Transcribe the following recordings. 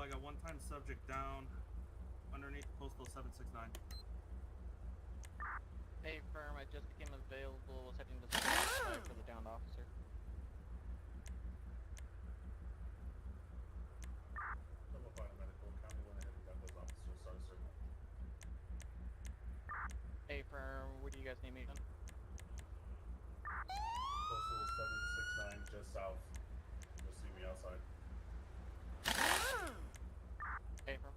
I got one-time subject down underneath postal 769. Hey, firm, I just became available. Was heading to the site for the downed officer. Double file medical. County went ahead and got those officers started serving. Hey, firm, where do you guys need me on? Postal 769 just south. You'll see me outside. Hey, firm.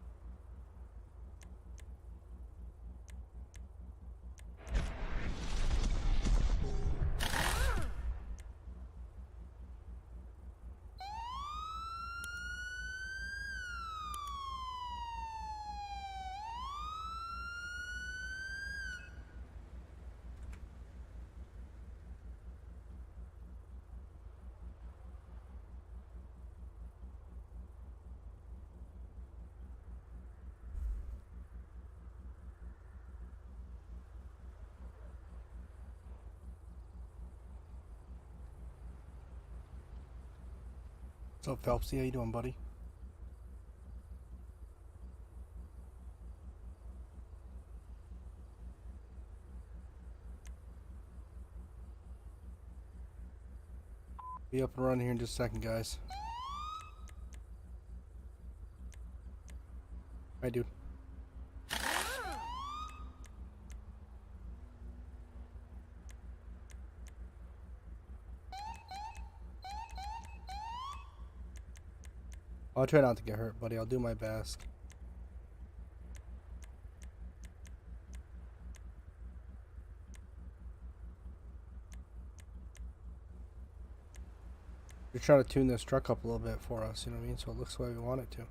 What's up, Phelpsy? How you doing, buddy? Be up and running here in just a second, guys. Hi, dude. I'll try not to get hurt, buddy. I'll do my best. We're trying to tune this truck up a little bit for us, you know what I mean? So it looks the way we want it to.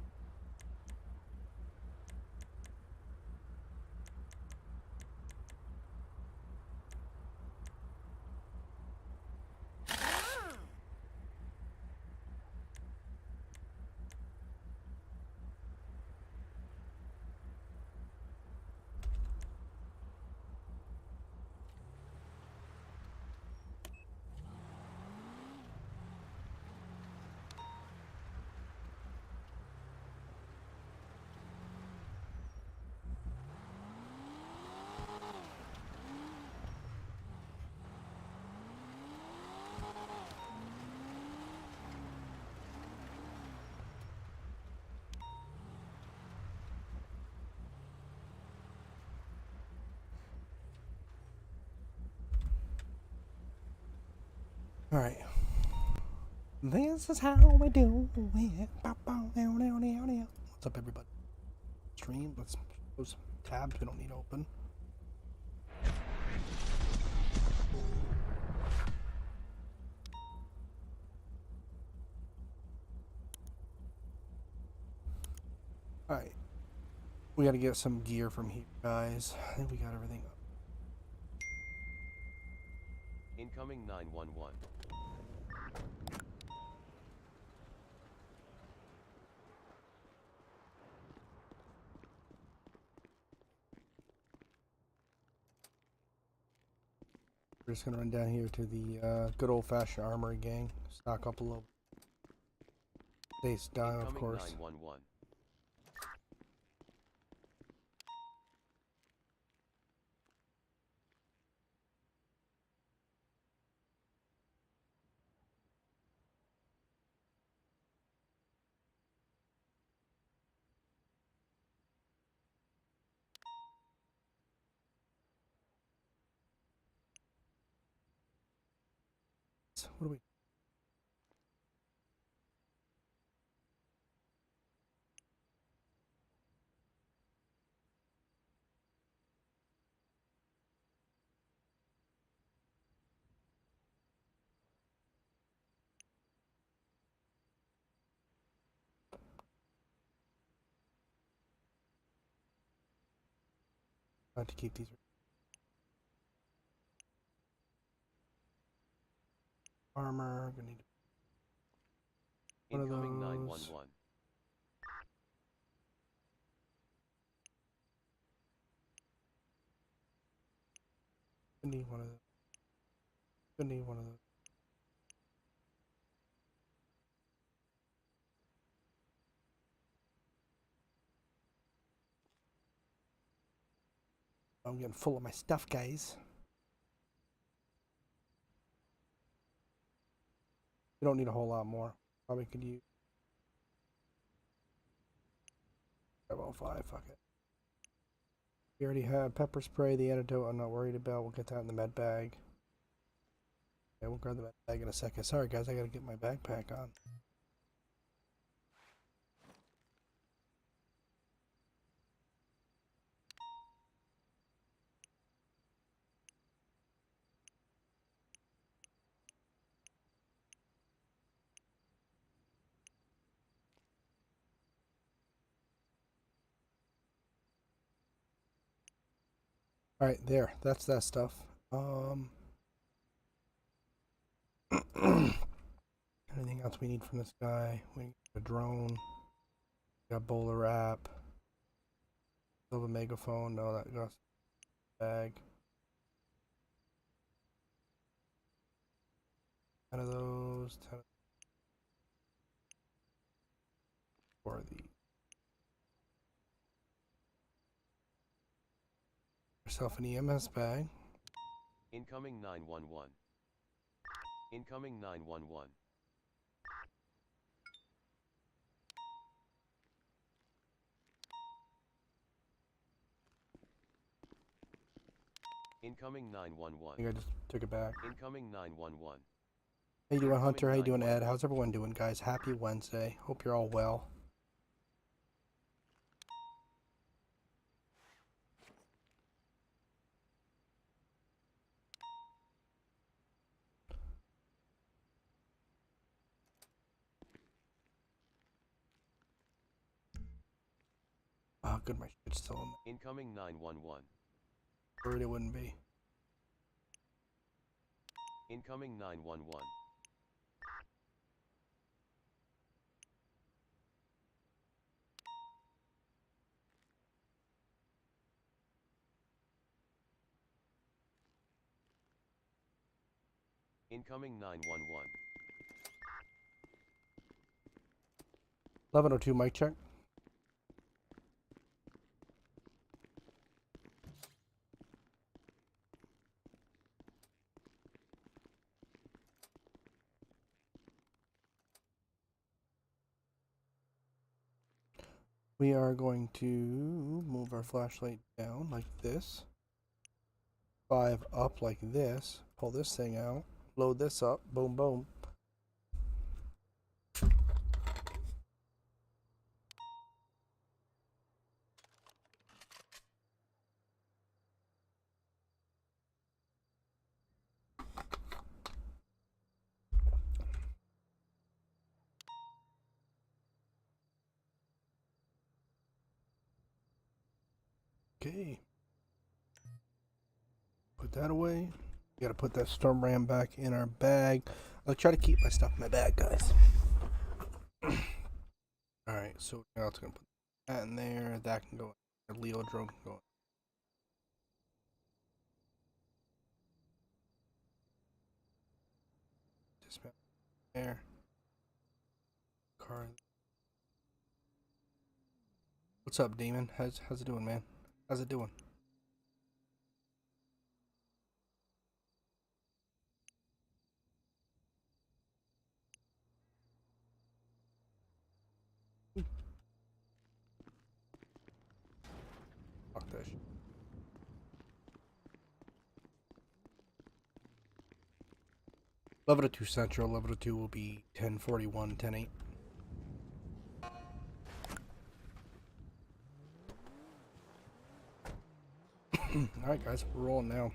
Alright. This is how we do it. What's up, everybody? Stream. Let's close tabs we don't need open. Alright. We gotta get some gear from here, guys. I think we got everything up. Incoming 911. We're just gonna run down here to the good old-fashioned armory gang. Stock up a little. Stays down, of course. 911. What do we? To keep these. Armor. Gonna need one of Incoming those. 911. I need one of those. Gonna need one of those. I'm getting full of my stuff, guys. We don't need a whole lot more. Probably could use 505. Fuck it. We already have pepper spray, the antidote I'm not worried about. We'll get that in the med bag. Okay, we'll grab the med bag in a second. Sorry, guys, I gotta get my backpack on. Alright, there. That's that stuff. Anything else we need from this guy? We need a drone. We got bowler wrap. Still the megaphone. No, that goes in the bag. 10 of those. 10 for the. Yourself an EMS bag. Incoming 911. Incoming 911. Incoming I 911. think I just took it back. Incoming 911. How you doing, Incoming Hunter? How you doing, Ed? 911. How's everyone doing, guys? Happy Wednesday. Hope you're all well. Oh, good, my shit's still in there. Incoming 911. Worried it wouldn't be. Incoming 911. Incoming 911. 1102 mic check. We are going to move our flashlight down like this. 5 up like this. Pull this thing out. Load this up. Boom, boom. Okay. Put that away. We gotta put that storm ram back in our bag. I'll try to keep my stuff in my bag, guys. Alright, so now it's gonna put that in there. That can go in. Leo drone can go in. Dismount there. Car. What's up, Demon? How's it doing, man? How's it doing? Fuck that shit. Level 2 Central, level 2 will be 1041, 10-8. Alright guys, we're rolling now.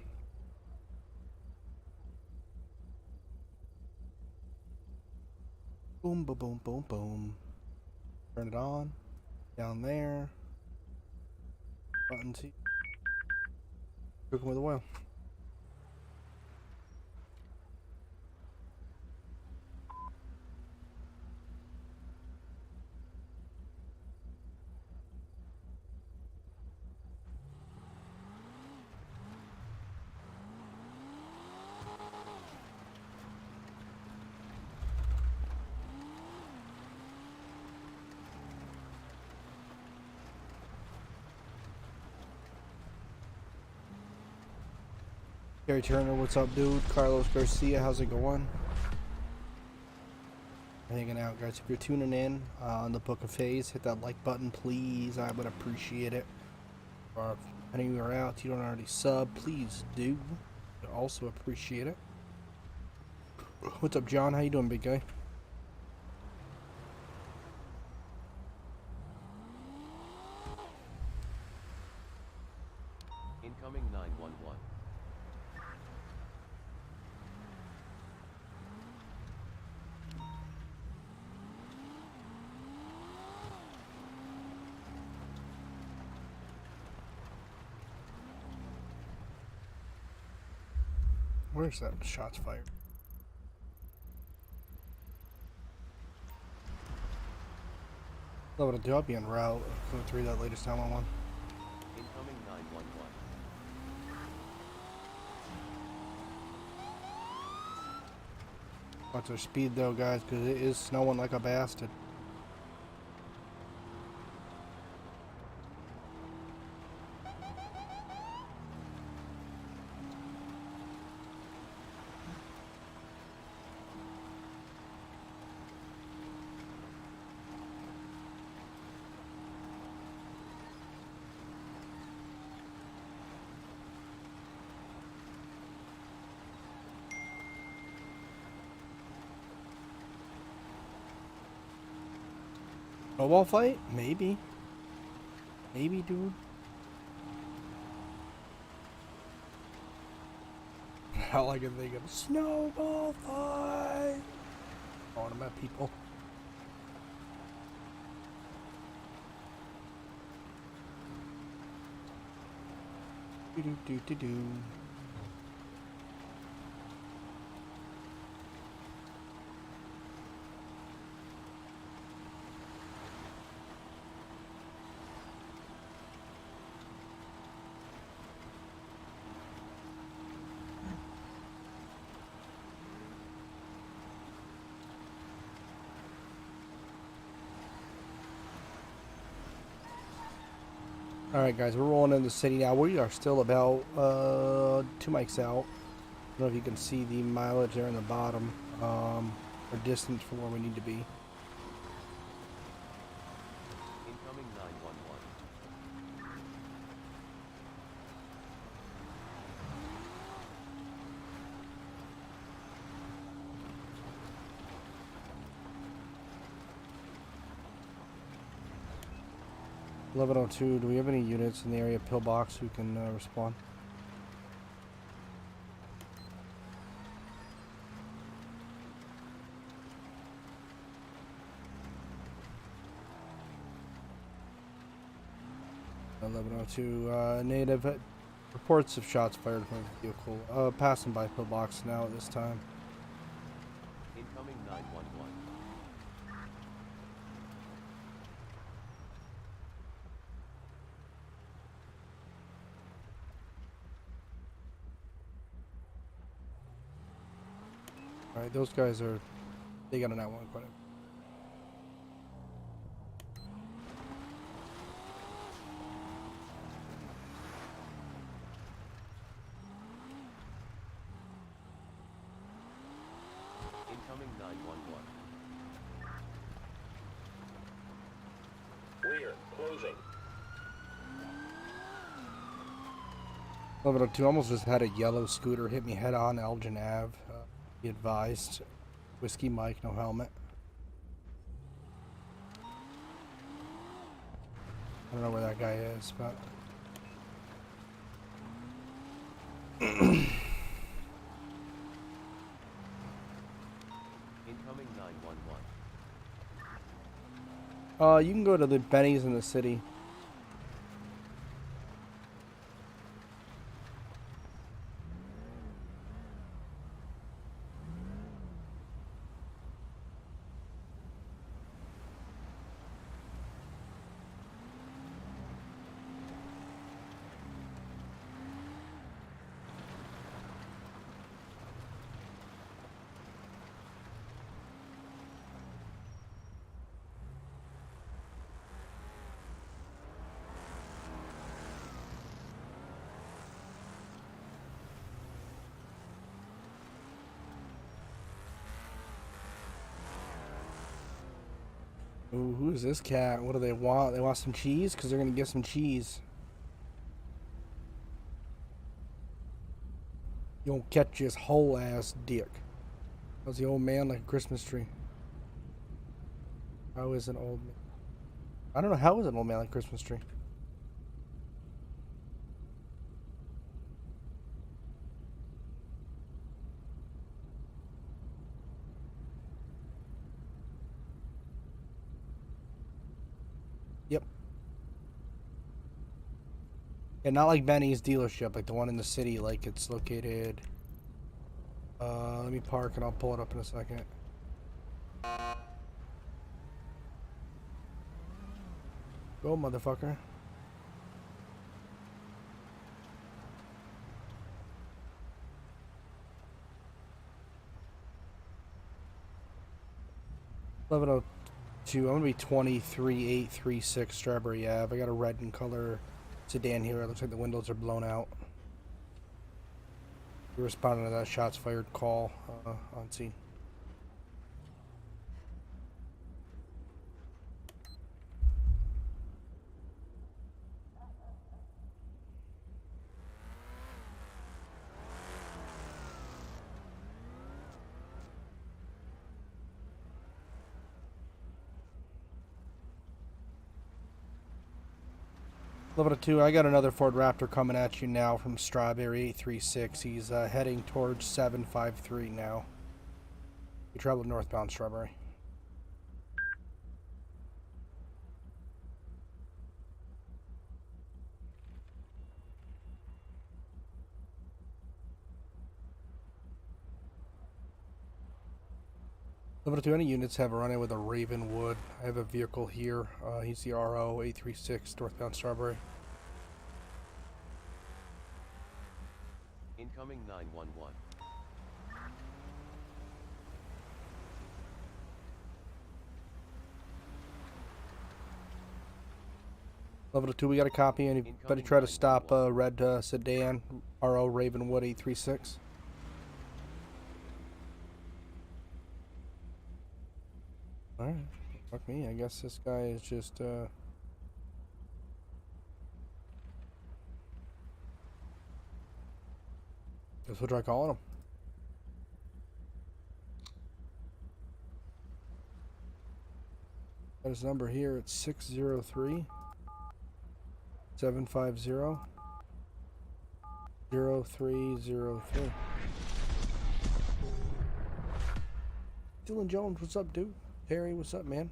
Boom, boom, boom, boom, boom. Turn it on. Down there. Button C. Cooking with oil. Gary Turner, what's up, dude? Carlos Garcia, how's it going? Hanging out, guys. If you're tuning in on the Book of Phase, hit that like button, please. I would appreciate it. Or if any of you are out, you don't already sub, please do. I'd also appreciate it. What's up, John? How you doing, big guy? Incoming 911. Where's that shots fired? Level 2, I'll be en route. Go through that latest 911. Incoming 911. Watch our speed though, guys, because it is snowing like a bastard. Snowball fight? Maybe. Maybe, dude. All I can think of snowball fight. Oh, I'm at people. Do do do do do. Alright guys, we're rolling in the city now. We are still about 2 mics out. I don't know if you can see the mileage there in the bottom, or distance from where we need to be. Incoming 911. Level 02, do we have any units in the area pillbox who can respond? Level 02, native reports of shots fired from a vehicle. Passing by pillbox now at this time. Incoming 911. Alright, those guys are, they got an outline quite. Incoming 911. Rear, closing. Level 02, almost just had a yellow scooter hit me head on Elgin Ave. Be advised. Whiskey Mike, no helmet. I don't know where that guy is, but... Incoming 911. You can go to the Benny's in the city. Ooh, who is this cat? What do they want? They want some cheese? Because they're going to get some cheese. You won't catch his whole ass dick. How's the old man like a Christmas tree? How is an old man? I don't know. How is an old man like a Christmas tree? Yep. Yeah, not like Benny's dealership, like the one in the city, like it's located. Let me park and I'll pull it up in a second. Go, motherfucker. $11:02. I'm gonna be 23836 Strawberry Ave. I got a red in color sedan here. It looks like the windows are blown out. We're responding to that shots fired call on scene. Level 2, I got another Ford Raptor coming at you now from Strawberry 836. He's heading towards 753 now. He traveled northbound Strawberry. Level 2, any units have a run-in with a Ravenwood. I have a vehicle here. He's the RO 836 northbound Strawberry. Incoming 911. Level 2, we got a copy. Anybody try to stop a red sedan, RO Ravenwood 836? Alright, fuck me. I guess this guy is just, guess we'll try calling him. Got his number here. It's 603 750 0303. Dylan Jones, what's up, dude? Terry, what's up, man?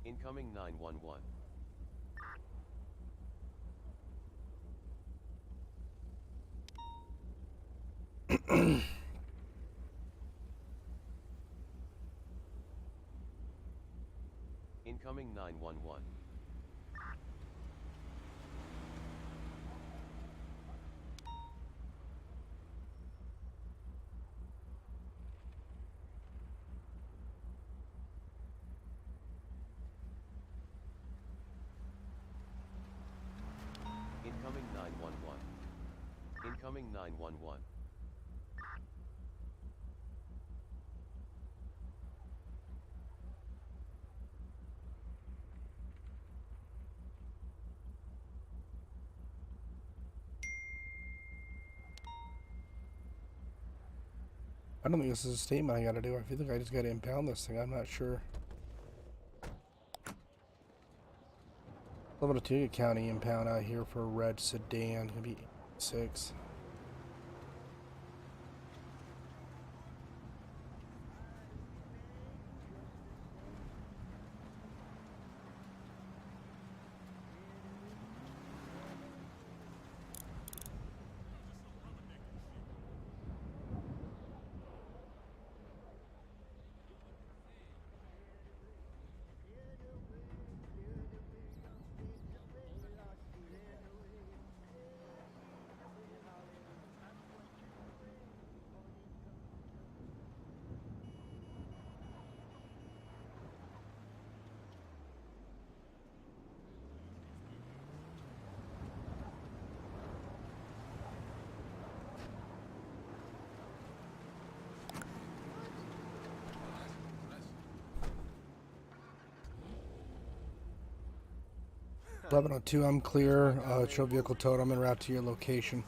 Incoming 911. Incoming 911. Incoming 911. Incoming 911. I don't think this is a statement I gotta do. I feel like I just gotta impound this thing. I'm not sure. Level 2 County impound out here for a red sedan. Gonna be 6. 1102, I'm clear. Show vehicle towed. I'm en route to your location.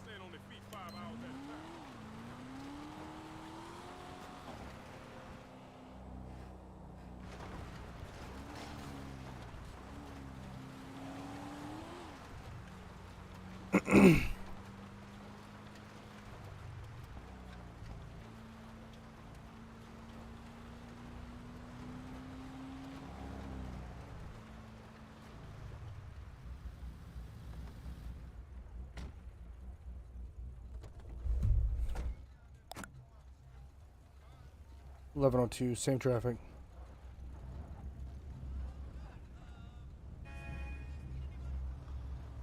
Eleven oh two, same traffic.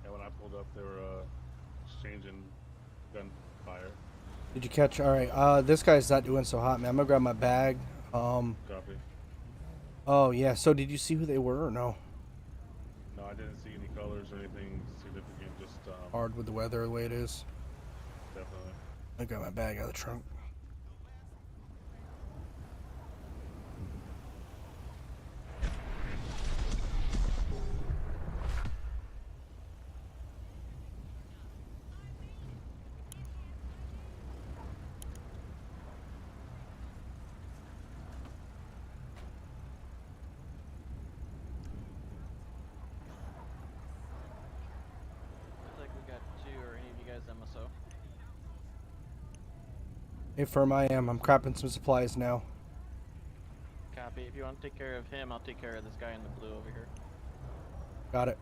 Yeah, when I pulled up, they were exchanging gunfire. Did you catch? All right. This guy's not doing so hot, man. I'm gonna grab my bag. Copy. Oh yeah. So did you see who they were or no? No, I didn't see any colors or anything significant. Just Hard with the weather the way it is. definitely. I got my bag out of the trunk. Looks like we got 2 or any of you guys MSO. Hey, firm, I am. I'm crapping some supplies now. Copy. If you want to take care of him, I'll take care of this guy in the blue over here. Got it.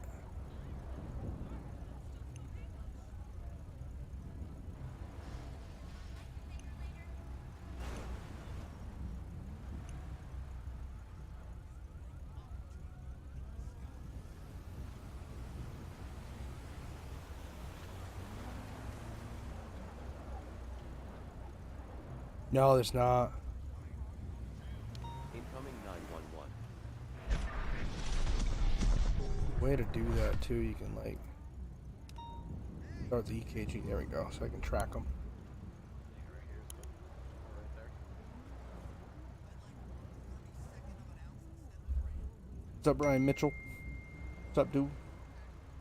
No, there's not. Incoming 911. Way to do that too. You can like start the EKG. There we go. So I can track them. Right here's the right there. What's up, Brian Mitchell? What's up, dude?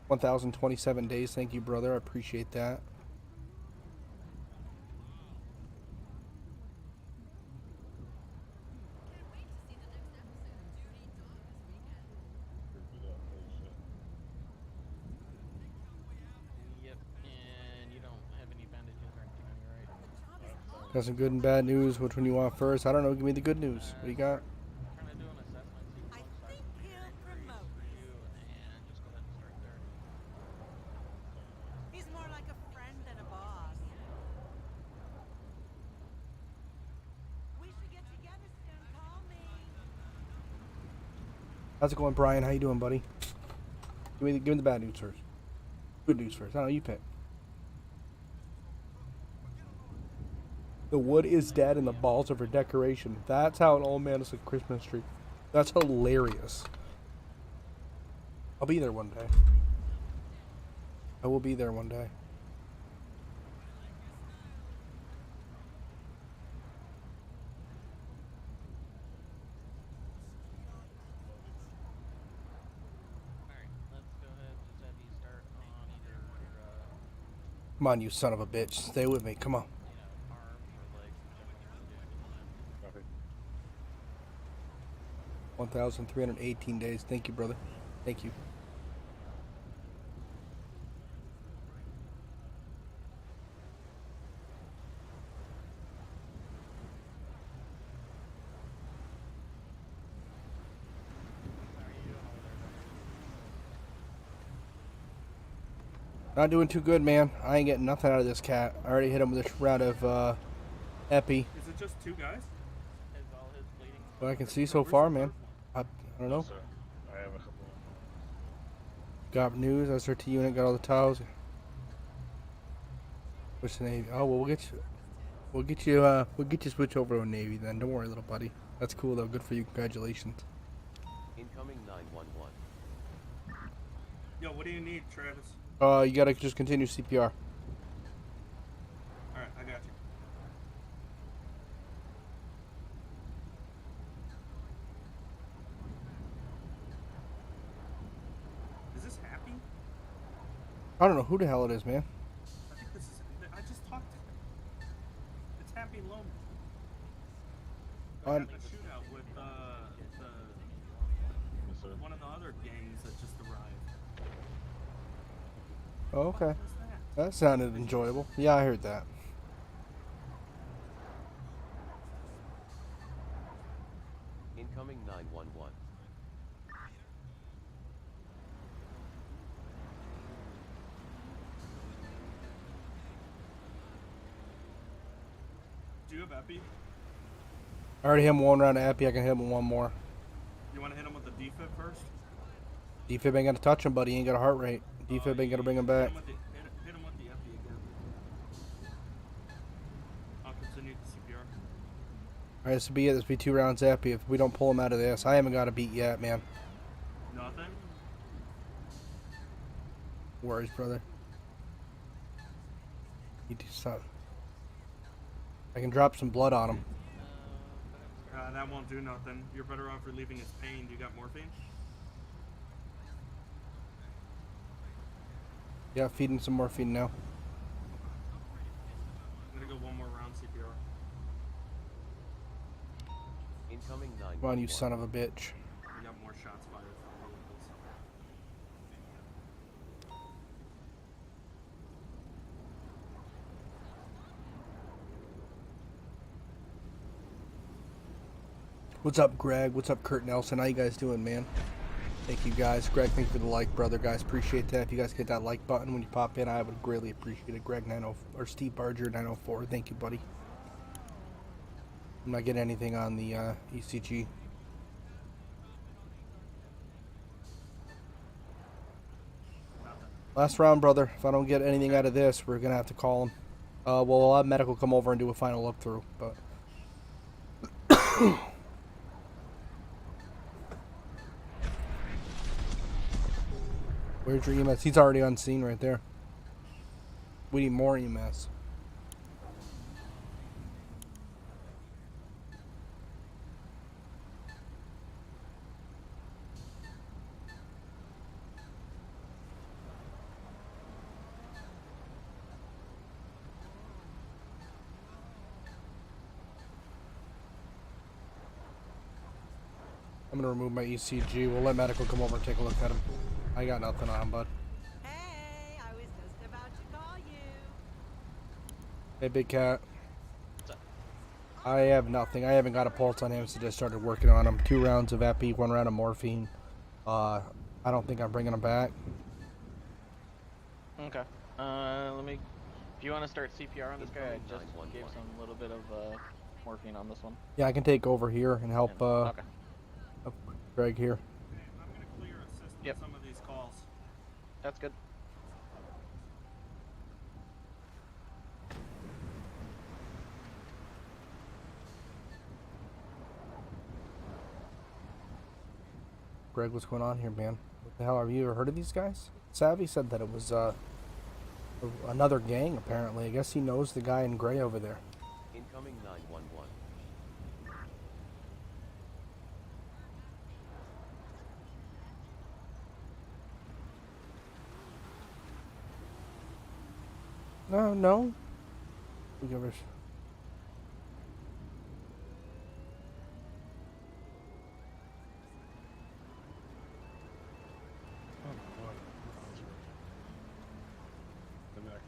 1,027 days. Thank you, brother. I appreciate that. Yep, and you don't have any bandages or anything on you, right? Got some good and bad news. Which one you want first? I don't know. Give me the good news. What do you got? Trying to do an assessment, see if one side would be an increase for you, and just go ahead and start there. He's more like a friend than a boss. We should get together soon. Call me. How's it going, Brian? How you doing, buddy? Give me the bad news first. Good news first. I don't know. You pick. The wood is dead and the balls are for decoration. That's how an old man is a Christmas tree. That's hilarious. I'll be there one day. I will be there one day. Alright, let's go ahead and just have you start on either Come on, you son of a bitch. Stay with me. Come on. arms or legs, whichever you want to do. 1,318 days. Thank you, brother. Thank you. How are you doing over there, Not doing too good, man. I ain't getting nothing out of this cat. I already hit him with a round of epi. Is it just 2 guys? Is all his bleeding? What I can see so far, man. I don't know. Yes, sir. I have a couple. Got news. SRT unit got all the towels. What's the Navy? Oh well, we'll get you switch over to Navy then. Don't worry, little buddy. That's cool though. Good for you. Congratulations. Incoming 911. Yo, what do you need, Travis? You gotta just continue CPR. Alright, I got you. Is this happy? I don't know who the hell it is, man. I think this is. I just talked to him. It's Happy Loman. They're having a shootout with Yes, sir. one of the other gangs that just arrived. Oh, okay. What was that? That sounded enjoyable. Yeah, I heard that. Incoming 911. Do you have Epi? I already hit him one round of epi. I can hit him with one more. You want to hit him with the defib first? Defib ain't gonna touch him, buddy. He ain't got a heart rate. Defib ain't gonna bring him back. Hit him with the Epi again. I'll continue the CPR. Alright, this will be it. This will be 2 rounds epi if we don't pull him out of this. I haven't got a beat yet, man. Nothing? Worries, brother. You do something. I can drop some blood on him. That won't do nothing. You're better off relieving his pain. Do you got morphine? Yeah, feeding some morphine now. I'm gonna go one more round CPR. Incoming 911. Come on, you son of a bitch. We got more shots fired from vehicles. What's up, Greg? What's up, Kurt Nelson? How you guys doing, man? Thank you, guys. Greg, thank you for the like, brother, guys. Appreciate that. If you guys hit that like button when you pop in, I would greatly appreciate it. Greg 90 or Steve Barger 904. Thank you, buddy. I'm not getting anything on the ECG. Last round, brother. If I don't get anything out of this, we're gonna have to call him. Well, we'll have medical come over and do a final look through, but. Where's your EMS? He's already on scene right there. We need more EMS. I'm gonna remove my ECG. We'll let medical come over and take a look at him. I got nothing on him, bud. Hey, I was just about to call you. Hey, big cat. I have nothing. I haven't got a pulse on him, so just started working on him. 2 rounds of epi, 1 round of morphine. I don't think I'm bringing him back. Okay. Let me. If you want to start CPR on this guy, I just 911. gave some little bit of morphine on this one. Yeah, I can take over here and help, Okay. help Greg here. I'm gonna clear assist Yep. with some of these calls. That's good. Greg, what's going on here, man? What the hell, have you ever heard of these guys? Savvy said that it was, another gang, apparently. I guess he knows the guy in gray over there. Incoming 911. No. We give us.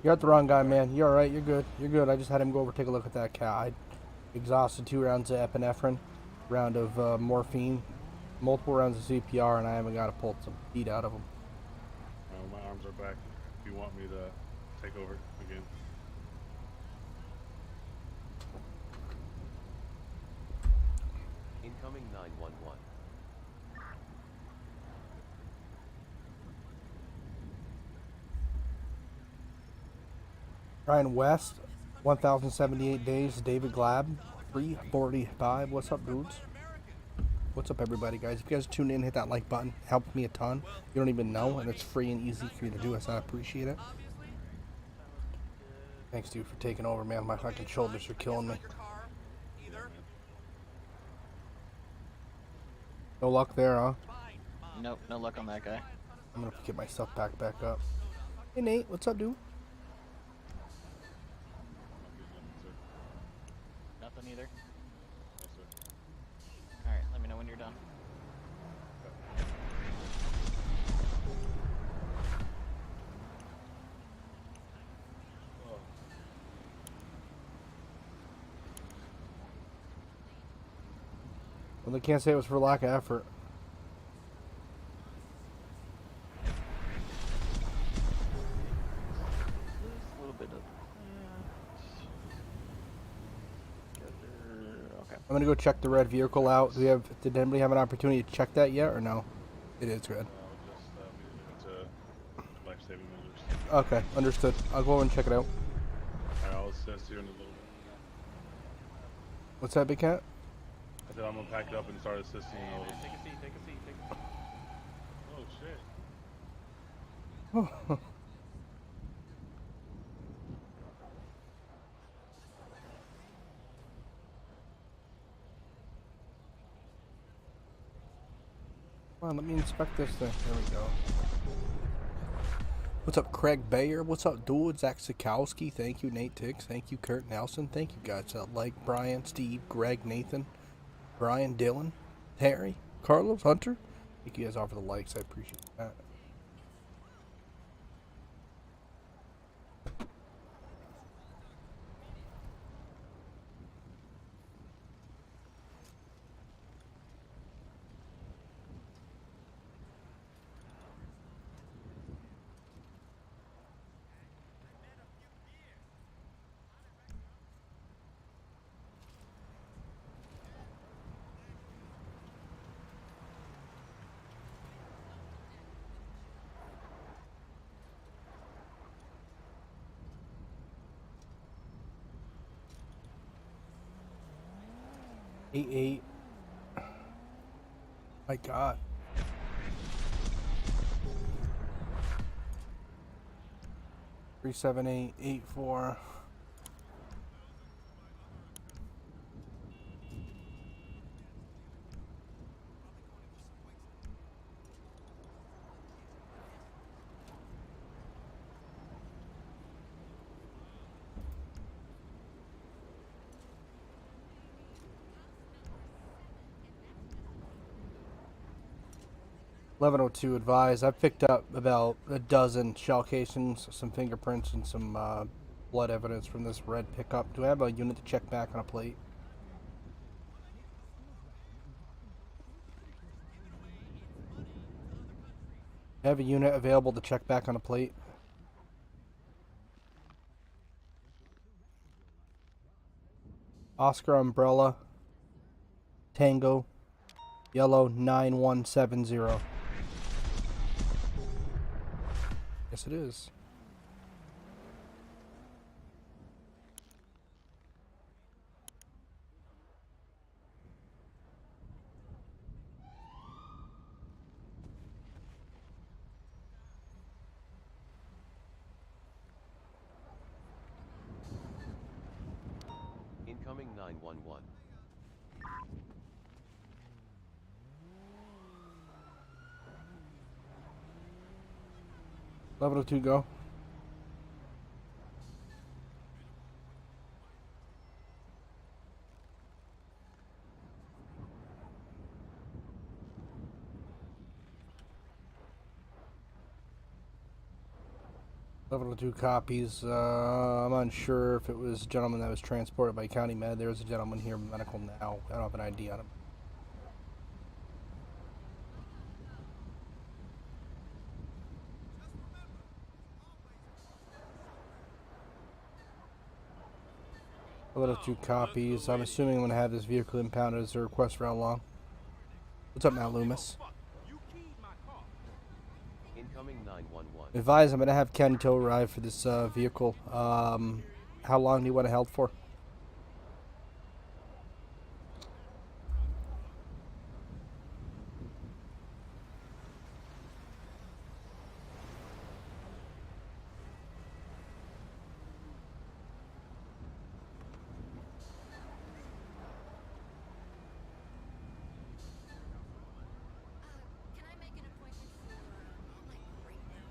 You got the wrong guy, man. You're alright, you're good. You're good. I just had him go over take a look at that cat. I exhausted 2 rounds of epinephrine, round of morphine, multiple rounds of CPR, and I haven't got a pulse of beat out of him. My arms are back. If you want me to take over again. Incoming 911. Ryan West, 1,078 days. David Glab, 345. What's up, dudes? What's up, everybody, guys? If you guys tune in, hit that like button. Helps me a ton. You don't even know, and it's free and easy for you to do, so I appreciate it. Thanks, dude, for taking over, man. My fucking shoulders are killing me. No luck there, huh? Nope, no luck on that guy. I'm gonna get my stuff back up. Hey Nate, what's up, dude? Nothing either. No, sir. Alright, let me know when you're done. Oh, Well, they can't say it was for lack of effort. Just a little bit of. Okay. I'm gonna go check the red vehicle out. Do we have? Did anybody have an opportunity to check that yet, or no? It is good. no, just immediately went to life-saving measures. Okay, understood. I'll go over and check it out. Alright, I'll assist you in a little bit. What's that, Big Cat? I said I'm gonna pack it up and start assisting you in a little bit. Take a seat, take a seat, take a seat. Oh shit. Come on, let me inspect this thing. There we go. What's up, Craig Bayer? What's up, dude? Zach Sikowski. Thank you, Nate Tix. Thank you, Kurt Nelson. Thank you, guys. Like Brian, Steve, Greg, Nathan, Brian, Dylan, Harry, Carlos, Hunter. Thank you guys all for the likes. I appreciate that. Eight. My God. 37884. $11.02 advised. I've picked up about a dozen shell casings, some fingerprints, and some blood evidence from this red pickup. Do I have a unit to check back on a plate? I have a unit available to check back on a plate. Oscar Umbrella Tango Yellow 9170. Yes, it is. Incoming 911. Level 2 go. Level 2 copies. I'm unsure if it was a gentleman that was transported by County Med. There's a gentleman here, medical now. I don't have an ID on him. Level 2 copies. I'm assuming I'm going to have this vehicle impounded as a request for how long? What's up now, Loomis? Incoming 911. Advise, I'm going to have Ken Tow arrive for this vehicle. How long do you want it held for? Can I make an appointment for, like, right now?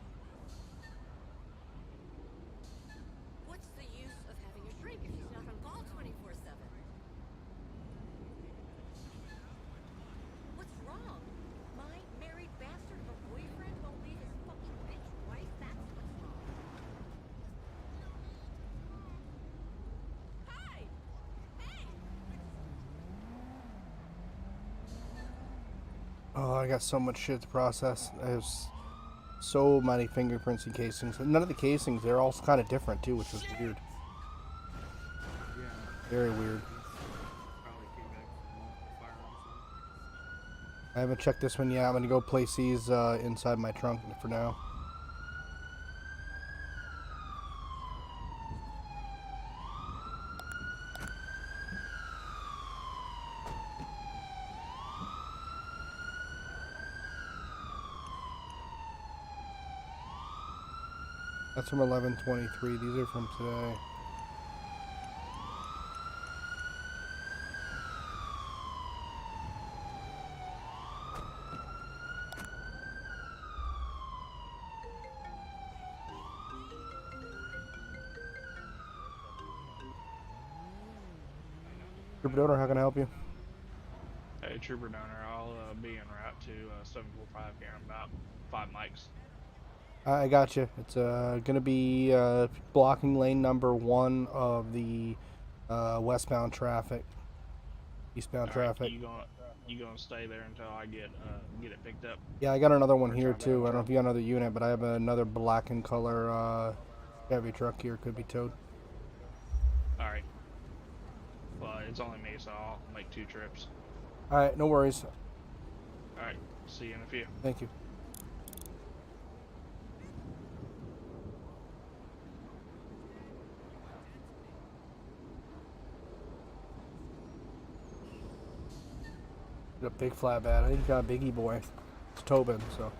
Oh, I got so much shit to process. There's so many fingerprints and casings. And none of the casings, they're all kind of different too, which was weird. Yeah. Very weird. Probably came back from the firearms one. I haven't checked this one yet. I'm going to go place these inside my trunk for now. That's from 11/23. These are from today. Trooper Donor, how can I help you? Hey, Trooper Donor, I'll be en route to 745 here in about 5 mics. I got you. It's gonna be blocking lane number 1 of the westbound traffic, eastbound traffic. You gonna stay there until I get it picked up? Yeah, I got another one here too. I don't know if you got another unit, but I have another black and color Chevy truck here. Could be towed. All right. Well, it's only me, so I'll make 2 trips. All right, no worries. All right. See you in a few. Thank you. A big flatbed. I think he got a biggie boy. It's Tobin, so.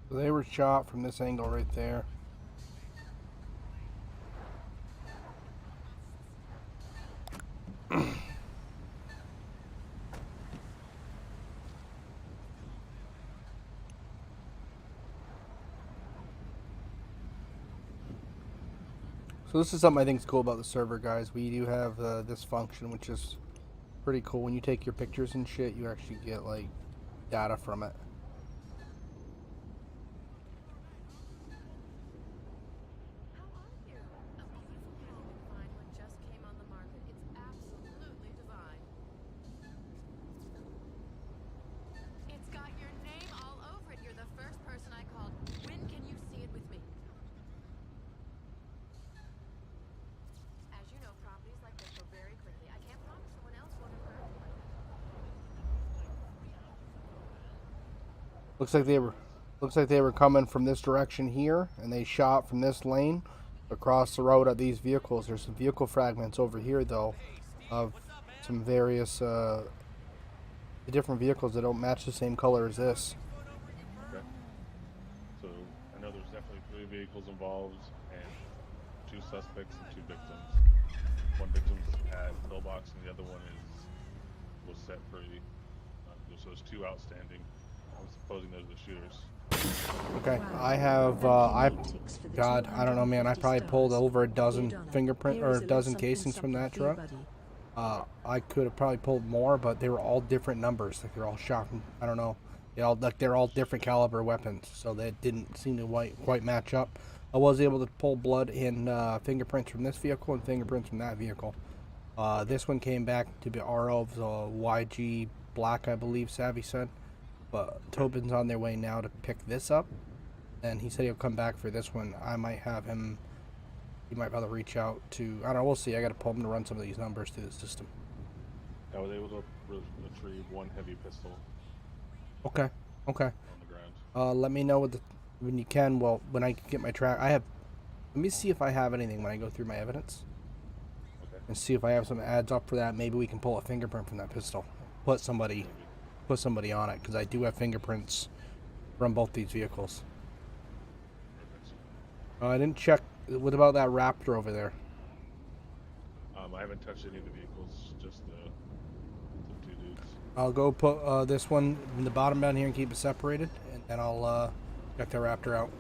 So they were shot from this angle right there. So this is something I think is cool about the server, guys. We do have this function, which is pretty cool. When you take your pictures and shit, you actually get like data from it. How are you? A beautiful home and fine one just came on the market. It's absolutely divine. It's got your name all over it. You're the first person I called. When can you see it with me? As you know, properties like this go very quickly. I can't promise someone else won't occur. Looks like they were coming from this direction here, and they shot from this lane across the road at these vehicles. There's some vehicle fragments over here, though, of some various different vehicles that don't match the same color as this. Okay. So I know there's definitely 3 vehicles involved and 2 suspects and 2 victims. One victim's had pillbox and the other one was set free. So there's 2 outstanding. I'm supposing those are the shooters. Okay, I have, God, I don't know, man. I probably pulled over a dozen fingerprint or a dozen casings from that truck. I could have probably pulled more, but they were all different numbers. Like they're all shot from, I don't know, they're all different caliber weapons, so that didn't seem to quite match up. I was able to pull blood and fingerprints from this vehicle and fingerprints from that vehicle. This one came back to be RO of the YG Black, I believe Savvy said. But Tobin's on their way now to pick this up, and he said he'll come back for this one. I might have him, he might be able to reach out to, I don't know, we'll see. I got to pull him to run some of these numbers through the system. I was able to retrieve 1 heavy pistol Okay. on the ground. Let me know when you can. Well, when I get my track, I have. Let me see if I have anything when I go through my evidence, Okay. and see if I have some ads up for that. Maybe we can pull a fingerprint from that pistol, put somebody on it, because I do have fingerprints from both these vehicles. Perfect. I didn't check. What about that Raptor over there? I haven't touched any of the vehicles, just the two dudes. I'll go put this one in the bottom down here and keep it separated, and then I'll check the Raptor out.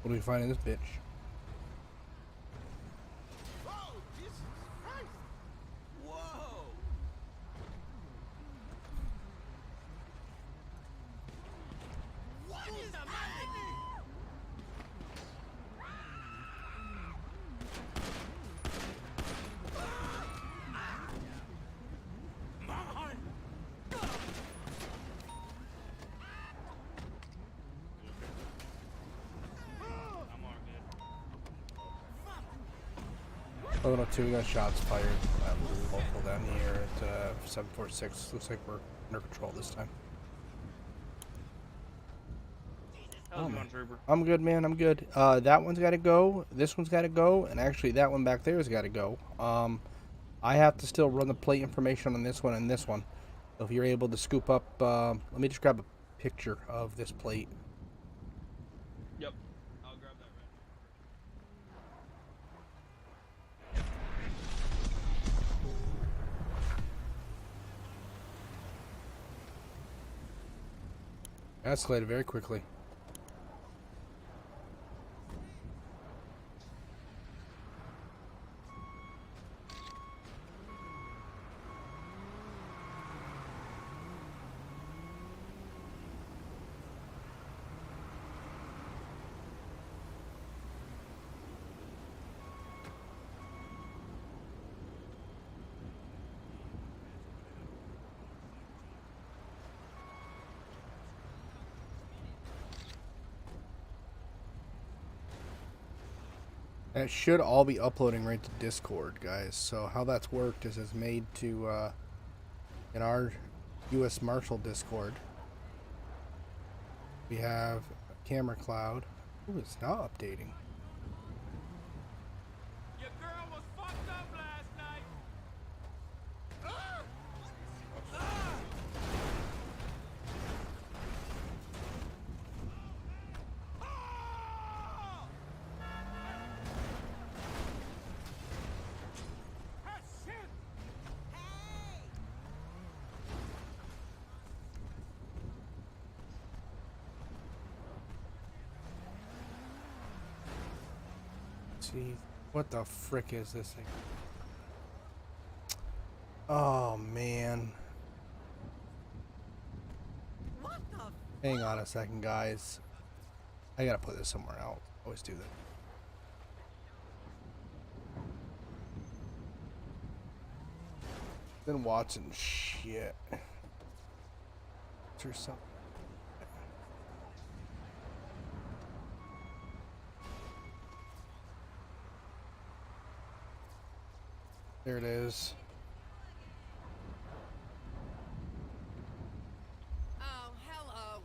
What do we find in this bitch? Oh, 2, we got shots fired. Local down here at 746. Looks like we're under control this time. How's it going, Trooper? I'm good, man. I'm good. That one's got to go. This one's got to go, and actually that one back there has got to go. I have to still run the plate information on this one and this one. So if you're able to scoop up, let me just grab a picture of this plate. Yep. I'll grab that red. Escalated very quickly. It should all be uploading right to Discord, guys. So how that's worked is it's made to in our U.S. Marshal Discord. We have a camera cloud. Ooh, it's not updating. Your girl was fucked up last night. See, what the frick is this thing? Oh man. What the? Hang on a second, guys. I gotta put this somewhere else. Always do that. Been watching shit. Or something. There it is. Oh, hello.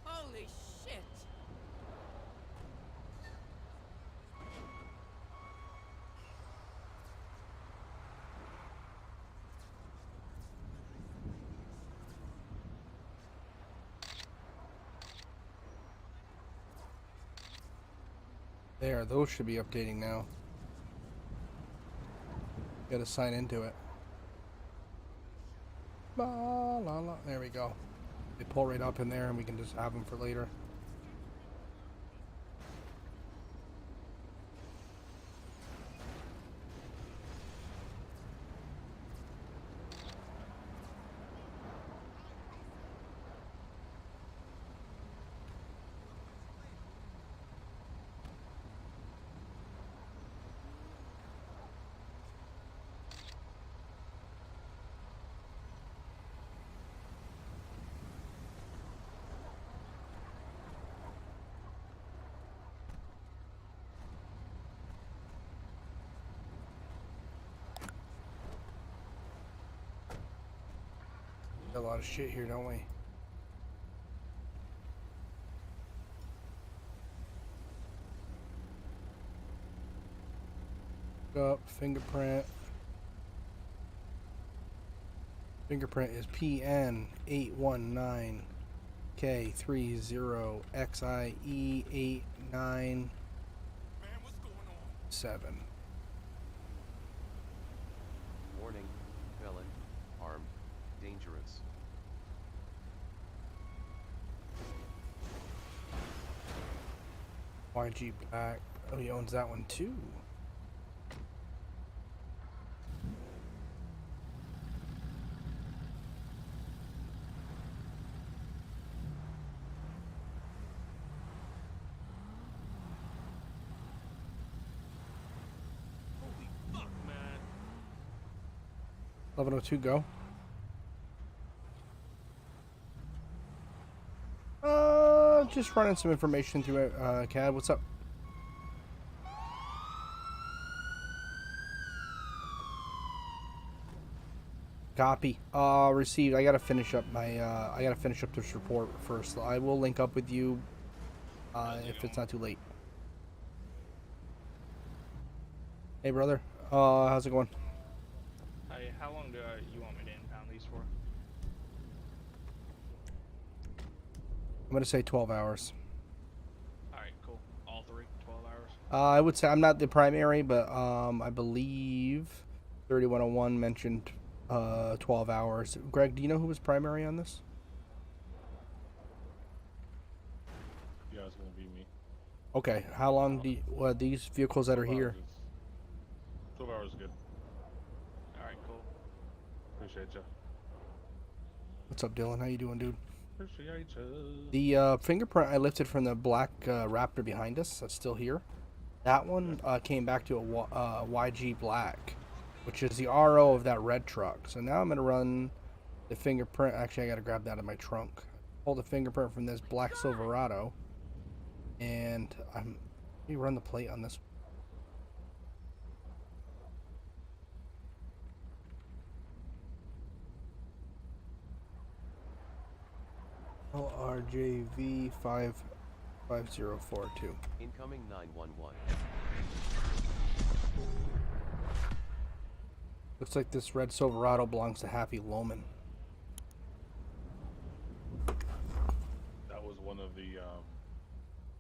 Holy shit. There, those should be updating now. Gotta sign into it. La, la, la. There we go. They pull right up in there and we can just have them for later. Got a lot of shit here, don't we? Up, fingerprint. Fingerprint is PN819K30XIE897. Warning. Felon. Armed. Dangerous. YG Black. Oh, he owns that one too. Holy fuck, man. 1102 go. Just running some information through CAD. What's up? Copy. Received. I gotta finish up my. I gotta finish up this report first. I will link up with you if it's not too late. Hey, brother. How's it going? Hey, how long do you want me to impound these for? I'm gonna say 12 hours. Alright, cool. All three, 12 hours. I would say I'm not the primary, but I believe 3101 mentioned 12 hours. Greg, do you know who was primary on this? Yeah, it's gonna be me. Okay. How long do you, these vehicles that are 12 here? hours 12 hours is good. Alright, cool. Appreciate you. What's up, Dylan? How you doing, dude? Appreciate you. The fingerprint I lifted from the black Raptor behind us, that's still here. That one came back to a YG Black, which is the RO of that red truck. So now I'm going to run the fingerprint. Actually, I got to grab that in my trunk. Pull the fingerprint from this black Silverado. And let me run the plate on this. LRJV 55042. Incoming 911. Looks like this red Silverado belongs to Happy Loman. That was one of the.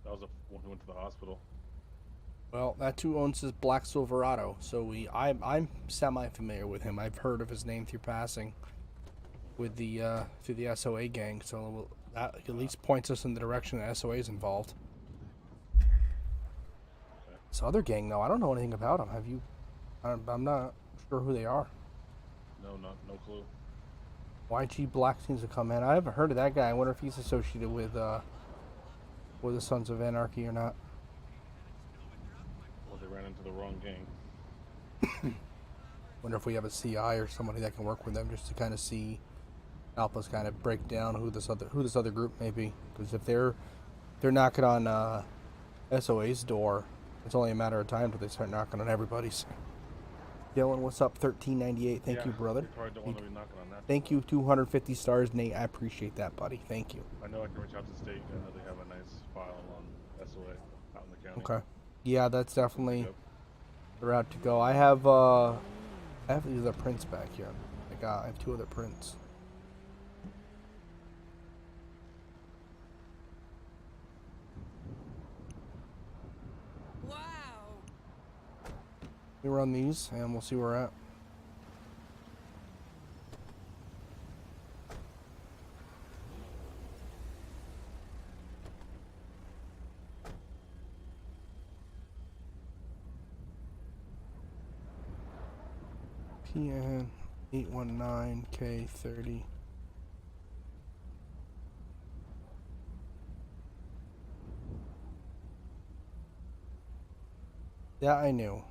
That was the one who went to the hospital. Well, that too owns this black Silverado, so I'm semi-familiar with him. I've heard of his name through passing with the through the SOA gang, so that at least points us in the direction that SOA is involved. This other gang, though, I don't know anything about them. Have you? I'm not sure who they are. No clue. YG Black seems to come in. I haven't heard of that guy. I wonder if he's associated with the Sons of Anarchy or not. Well, they ran into the wrong gang. Wonder if we have a CI or somebody that can work with them just to kind of see, help us kind of break down who this other group may be. Because if they're knocking on SOA's door, it's only a matter of time until they start knocking on everybody's. Dylan, what's up? 1398. Thank you, brother. They probably don't want to be knocking on that. Thank you, 250 stars, Nate. I appreciate that, buddy. Thank you. I know I can reach out to state. I know they have a nice file on SOA out in the county. Okay. Yeah, that's definitely Yep. the route to go. I have these other prints back here. I have two other prints. Wow. We run these and we'll see where we're at. PN 819K30. That I knew.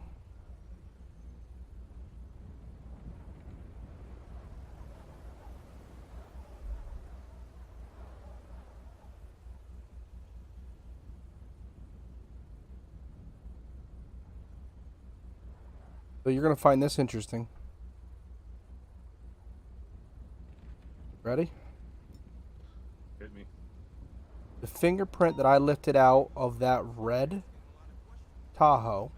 So you're going to find this interesting. Red Ready? Hit me. The fingerprint that I lifted out of that red Tahoe,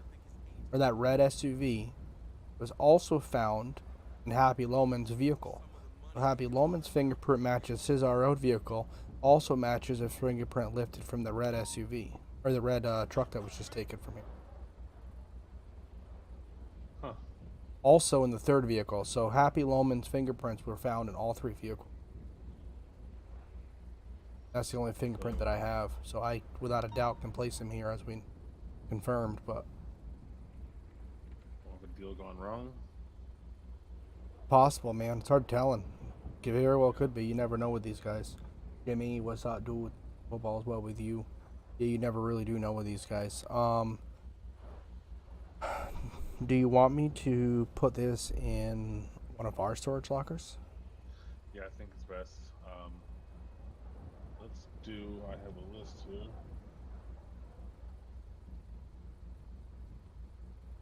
or that red SUV, was also found in Happy Loman's vehicle. So Happy Loman's fingerprint matches his road vehicle, also matches a fingerprint lifted from the red SUV, or the red truck that was just taken from him. Huh. Also in the third vehicle, so Happy Loman's fingerprints were found in all three vehicles. That's the only fingerprint that I have, so I, without a doubt, can place him here as we confirmed, but... Well, the deal gone wrong? Possible, man. It's hard telling. It very well could be. You never know with these guys. Jimmy, what's up, dude? Football as well with you. Yeah, you never really do know with these guys. Do you want me to put this in one of our storage lockers? Yeah, I think it's best. Let's do, I have a list here.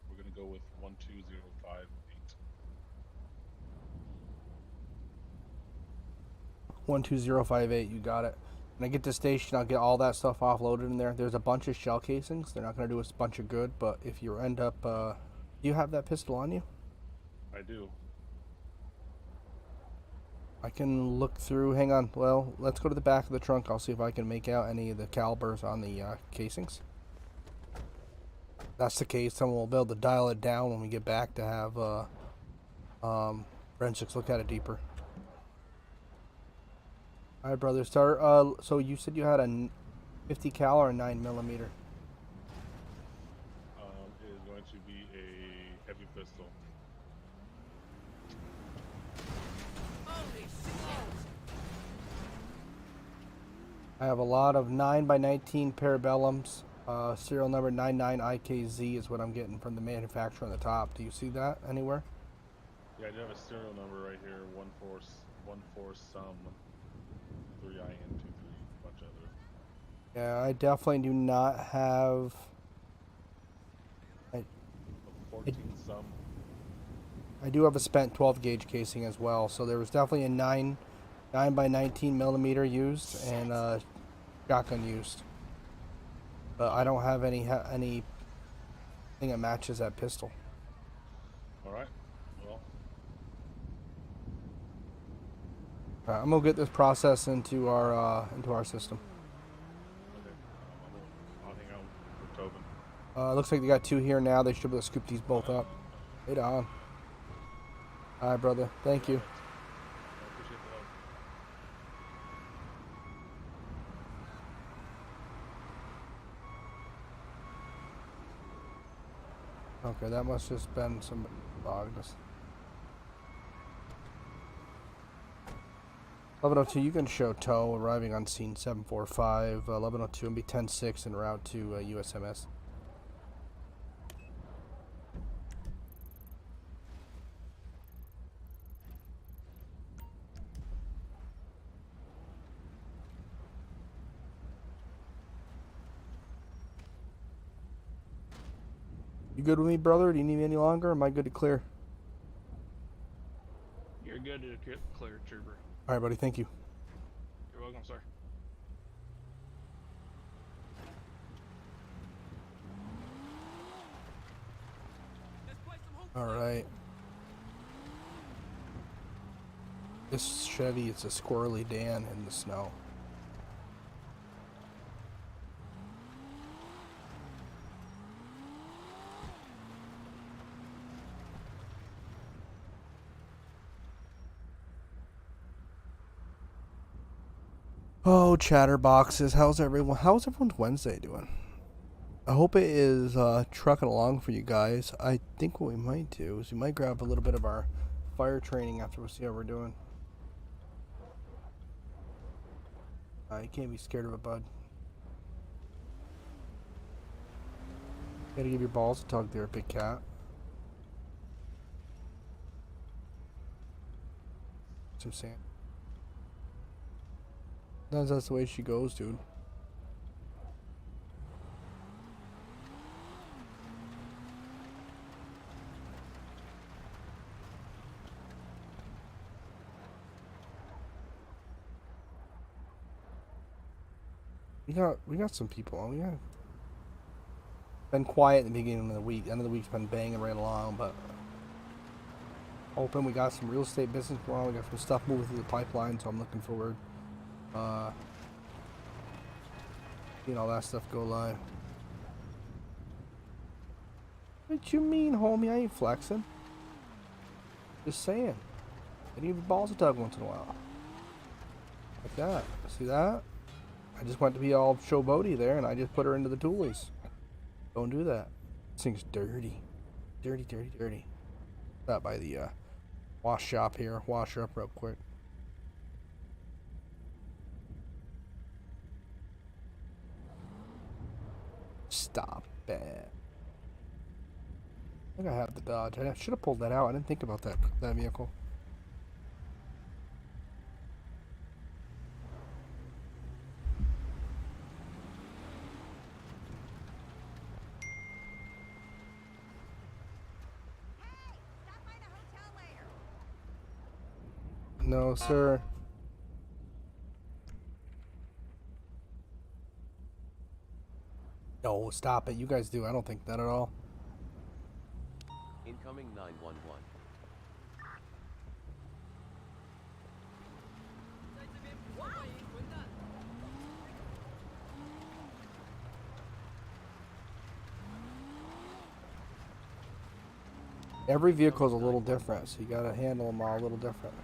We're going to go with 12058. 12058, you got it. When I get to the station, I'll get all that stuff offloaded in there. There's a bunch of shell casings. They're not going to do us a bunch of good, but if you end up... do you have that pistol on you? I do. I can look through. Hang on. Well, let's go to the back of the trunk. I'll see if I can make out any of the calibers on the casings. That's the case. Then we'll be able to dial it down when we get back to have forensics look at it deeper. All right, brother. Start. So you said you had a 50 cal or a 9mm? It is going to be a heavy pistol. Holy shit! I have a lot of 9x19 Parabellums. Serial number 99IKZ is what I'm getting from the manufacturer on the top. Do you see that anywhere? Yeah, I do have a serial number right here. 14 sum 3IN23, a bunch of other. Yeah, I definitely do not have. 14 sum. I do have a spent 12 gauge casing as well, so there was definitely a 9x19mm used and shotgun used. But I don't have anything that matches that pistol. All right. Well, I'm gonna get this process into our system. okay. I'll hang out with Tobin. Looks like they got two here now. They should be able to scoop these both up. Right on. All right, brother. Thank you. I appreciate the help. Okay, that must just been some logged us. 1102, you can show tow arriving on scene 745. 1102 and be 106 en route to USMS. You good with me, brother? Do you need me any longer? Or am I good to clear? You're good to clear, trooper. All right, buddy. Thank you. You're welcome, sir. All right. This Chevy is a squirrely Dan in the snow. Oh, chatterboxes. How's everyone's Wednesday doing? I hope it is trucking along for you guys. I think what we might do is we might grab a little bit of our fire training after we see how we're doing. You can't be scared of a bud. Gotta give your balls a tug there, big cat. Some sand. Sometimes that's the way she goes, dude. We got some people on. We got been quiet in the beginning of the week. End of the week's been banging right along, but hoping we got some real estate business going on. We got some stuff moving through the pipeline, so I'm looking forward. Seeing all that stuff go live. What you mean, homie? I ain't flexing. Just saying. I need the balls to tug once in a while. Like that. See that? I just went to be all showboaty there, and I just put her into the toolies. Don't do that. This thing's dirty. Dirty, dirty, dirty. Stop by the wash shop here. Wash her up real quick. Stop it. I think I have the Dodge. I should have pulled that out. I didn't think about that vehicle. No, sir. No, stop it. You guys do. I don't think that at all. Incoming 911. Every vehicle is a little different, so you gotta handle them all a little different.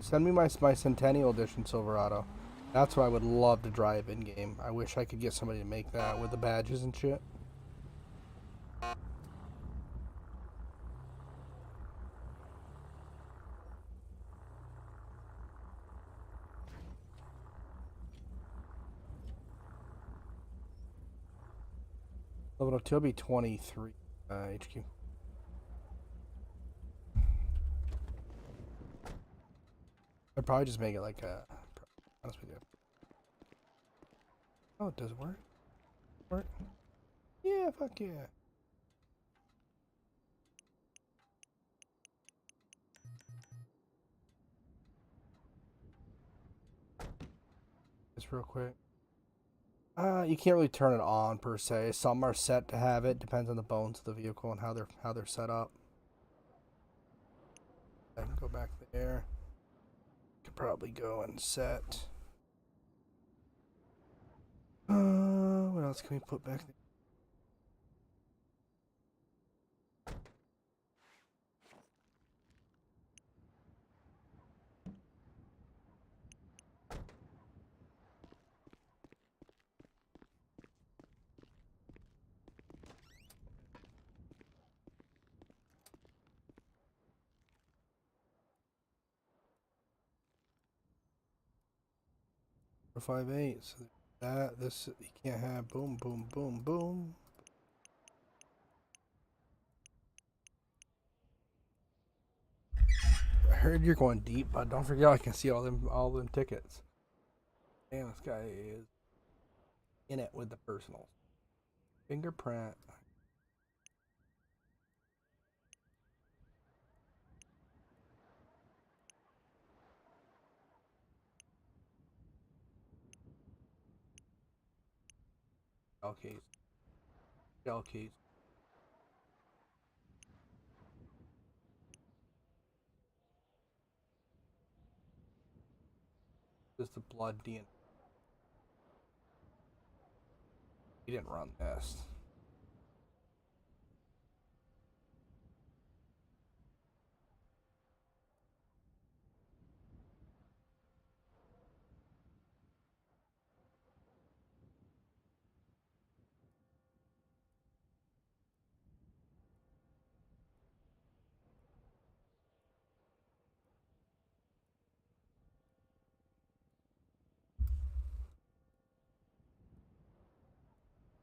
Send me my Centennial Edition Silverado. That's what I would love to drive in game. I wish I could get somebody to make that with the badges and shit. Level 2 will be 23 HQ. I'd probably just make it like a. Honest with you. Oh, it does work. Work. Yeah, fuck yeah. Just real quick. You can't really turn it on per se. Some are set to have it. Depends on the bones of the vehicle and how they're set up. I can go back there. Could probably go and set. What else can we put back there? Or 5.8. So this you can't have. Boom, boom, boom, boom. I heard you're going deep, but don't forget I can see all them tickets. Damn, this guy is in it with the personals. Fingerprint. Shell keys. Shell keys. Just the blood DNA. He didn't run this.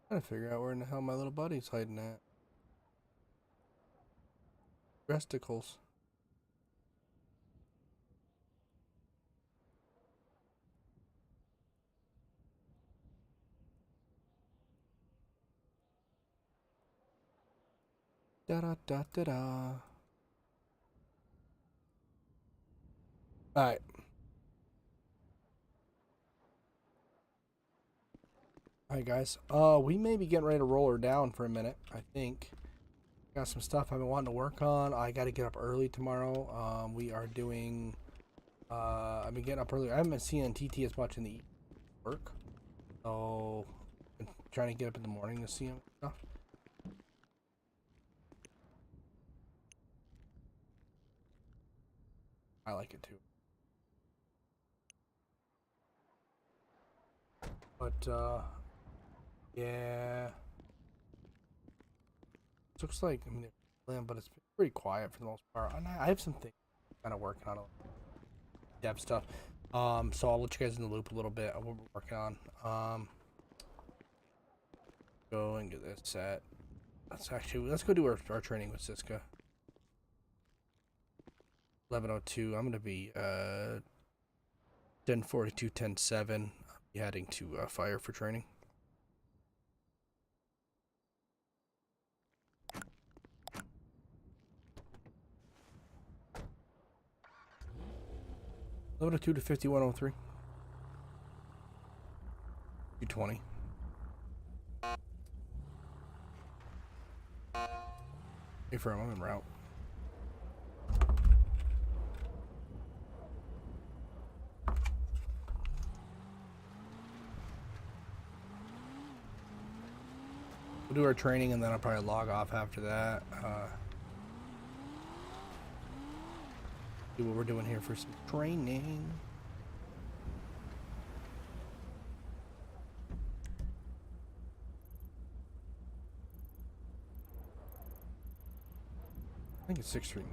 Trying to figure out where in the hell my little buddy's hiding at. Breasticles. Da da da da da. All right. All right, guys. We may be getting ready to roll her down for a minute. I think got some stuff I've been wanting to work on. I got to get up early tomorrow. We are doing. I've been getting up early. I haven't been seeing TT as much in the work, so I'm trying to get up in the morning to see him and stuff. I like it too. But yeah. Looks like, I mean, but it's pretty quiet for the most part. And I have some things kind of working on dev stuff. So I'll let you guys in the loop a little bit of what we're working on. Go and get this set. Let's go do our training with Siska. 11:02. I'm gonna be 10:42, 10:07. I'll be heading to fire for training. Load 2 to 5103. 220. Hey, firm, I'm en route. We'll do our training and then I'll probably log off after that. Do what we're doing here for some training. I think it's 6-3.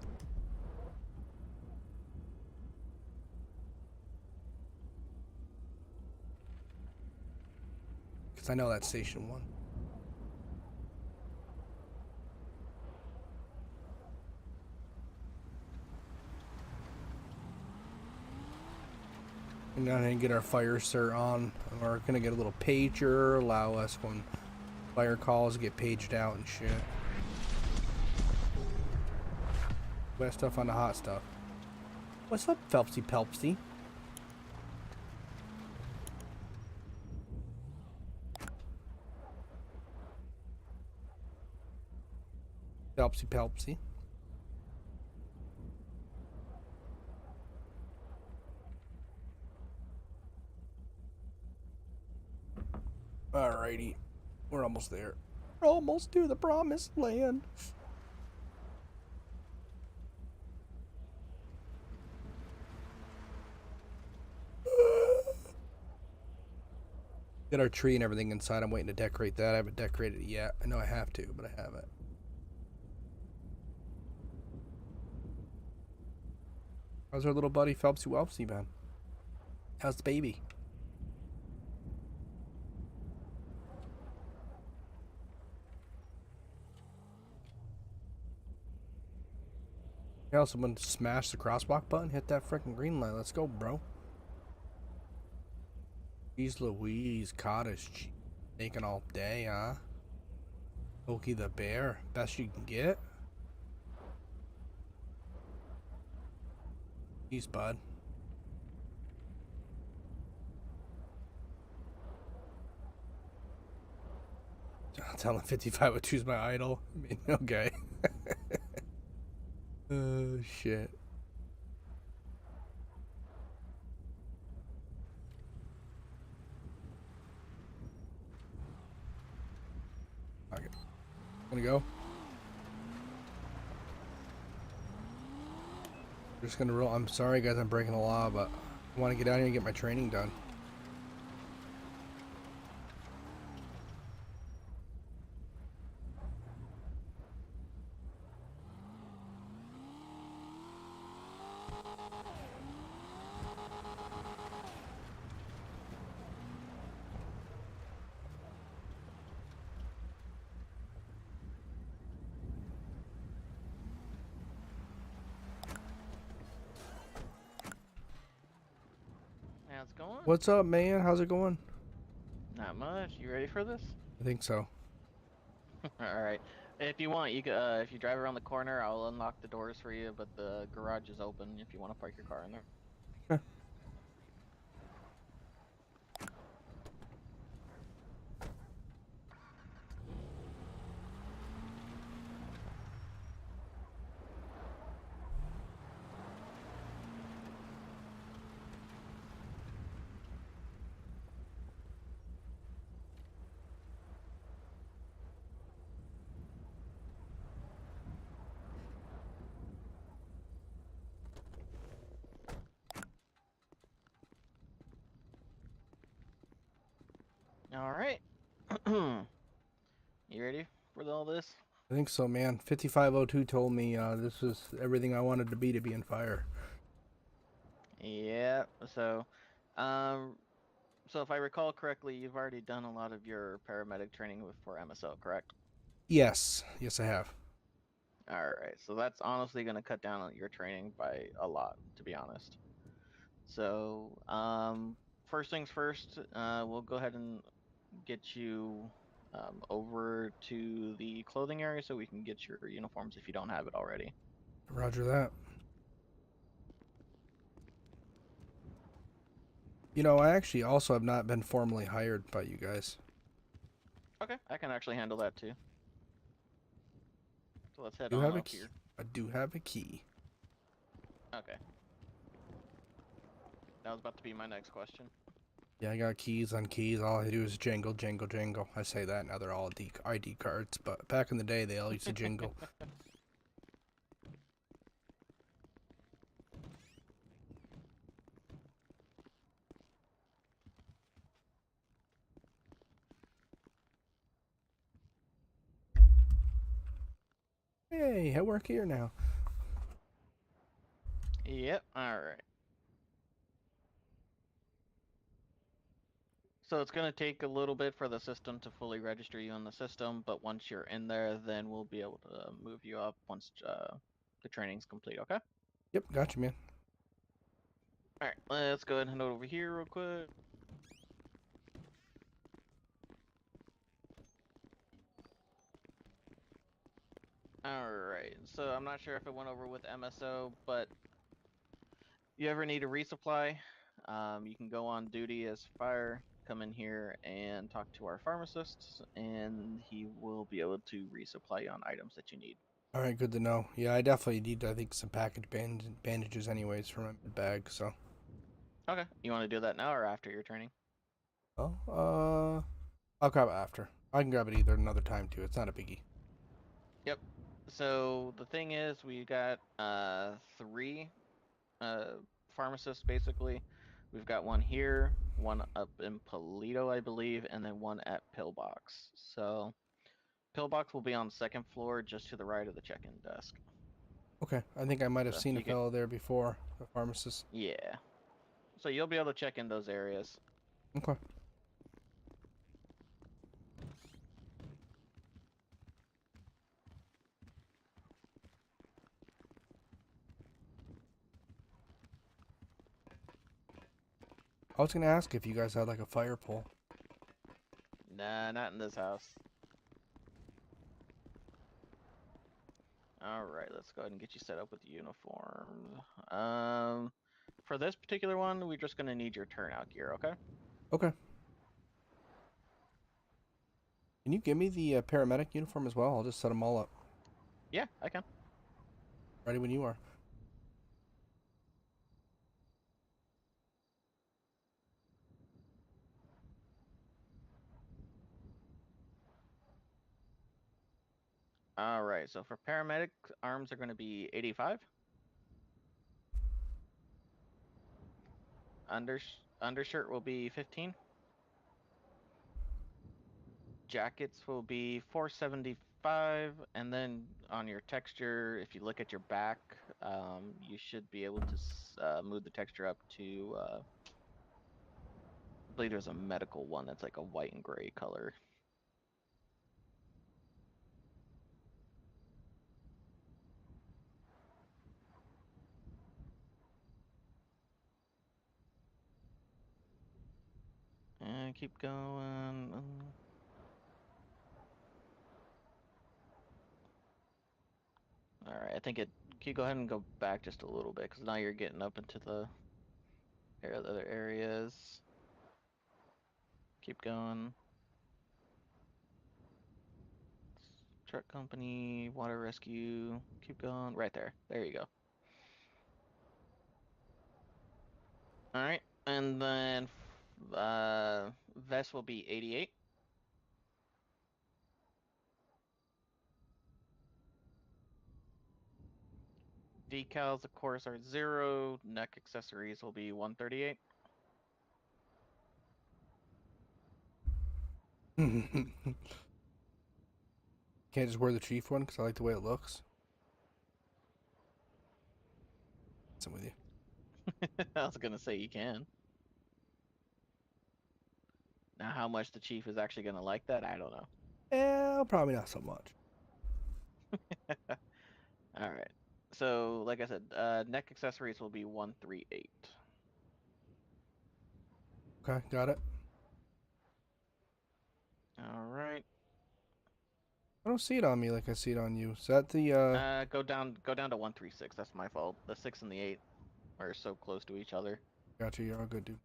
Because I know that's station 1. We're gonna get our fire cert on. We're gonna get a little pager, allow us when fire calls get paged out and shit. Wet stuff on the hot stuff. What's up, Phelpsy Pelpsy? Phelpsy Pelpsy. Alrighty. We're almost there. We're almost to the promised land. Get our tree and everything inside. I'm waiting to decorate that. I haven't decorated it yet. I know I have to, but I haven't. How's our little buddy Phelpsy Welpsy, man? How's the baby? Yeah, someone smash the crosswalk button, hit that freaking green light. Let's go, bro. Jeez Louise, cottage cheese. Taking all day, huh? Pokey the bear, best you can get. Jeez, bud. Tell him 55 would choose my idol. I mean, okay. Oh, shit. Okay. Gonna go. We're just gonna roll. I'm sorry, guys, I'm breaking the law, but I want to get out here and get my training done. How's it going? What's up, man? How's it going? Not much. You ready for this? I think so. Alright. If you want, if you drive around the corner, I'll unlock the doors for you, but the garage is open if you want to park your car in there. All right. You ready for all this? I think so, man. 5502 told me this was everything I wanted to be in fire. Yeah. Um, so if I recall correctly, you've already done a lot of your paramedic training for MSO, correct? Yes, yes, I have. All right. So that's honestly going to cut down on your training by a lot, to be honest. So, first things first, we'll go ahead and get you over to the clothing area so we can get your uniforms if you don't have it already. Roger that. You know, I actually also have not been formally hired by you guys. Okay, I can actually handle that too. So let's head Do you on have a up key? here. I do have a key. Okay. That was about to be my next question. Yeah, I got keys on keys. All I do is jingle, jingle, jingle. I say that now they're all ID cards, but back in the day they all used to jingle. Hey, I work here now. Yep, alright. So it's going to take a little bit for the system to fully register you in the system, but once you're in there, then we'll be able to move you up once the training's complete, okay? Yep, gotcha, man. Alright, let's go ahead and head over here real quick. Alright, so I'm not sure if it went over with MSO, but you ever need a resupply, you can go on duty as fire, come in here and talk to our pharmacist, and he will be able to resupply you on items that you need. All right, good to know. Yeah, I definitely need, I think, some bandages anyways for my bag, so. Okay, you want to do that now or after your training? Oh, I'll grab it after. I can grab it either another time too. It's not a biggie. Yep. So the thing is, we got three pharmacists basically. We've got one here, one up in Polito, I believe, and then one at Pillbox. So Pillbox will be on the second floor, just to the right of the check-in desk. Okay, I think I might have So seen a you can, fellow there before, a pharmacist. yeah. So you'll be able to check in those areas. Okay. I was gonna ask if you guys had like a fire pole. Nah, not in this house. All right, let's go ahead and get you set up with the uniform. For this particular one, we're just gonna need your turnout gear, okay? Okay. Can you give me the paramedic uniform as well? I'll just set them all up. Yeah, I can. Ready when you are. All right, so for paramedic, arms are gonna be 85. Undershirt will be 15. Jackets will be 475, and then on your texture, if you look at your back, you should be able to move the texture up to. I believe there's a medical one that's like a white and gray color. And keep going. think it. Can you go ahead and go back just a little bit? Because now you're getting up into the other areas. Keep going. Truck company, water rescue. Keep going. Right there. There you go. All right, and then vest will be 88. Decals, of course, are 0. Neck accessories will be 138. Can't just wear the chief one because I like the way it looks. I'm with you. I was gonna say you can. Now, how much the chief is actually gonna like that, I don't know. Yeah, probably not so much. All right. So, like I said, neck accessories will be 138. Okay, got it. All right. I don't see it on me like I see it on you. Is that the Go down to 136. That's my fault. The 6 and the 8 are so close to each other. Gotcha, you're all good, dude.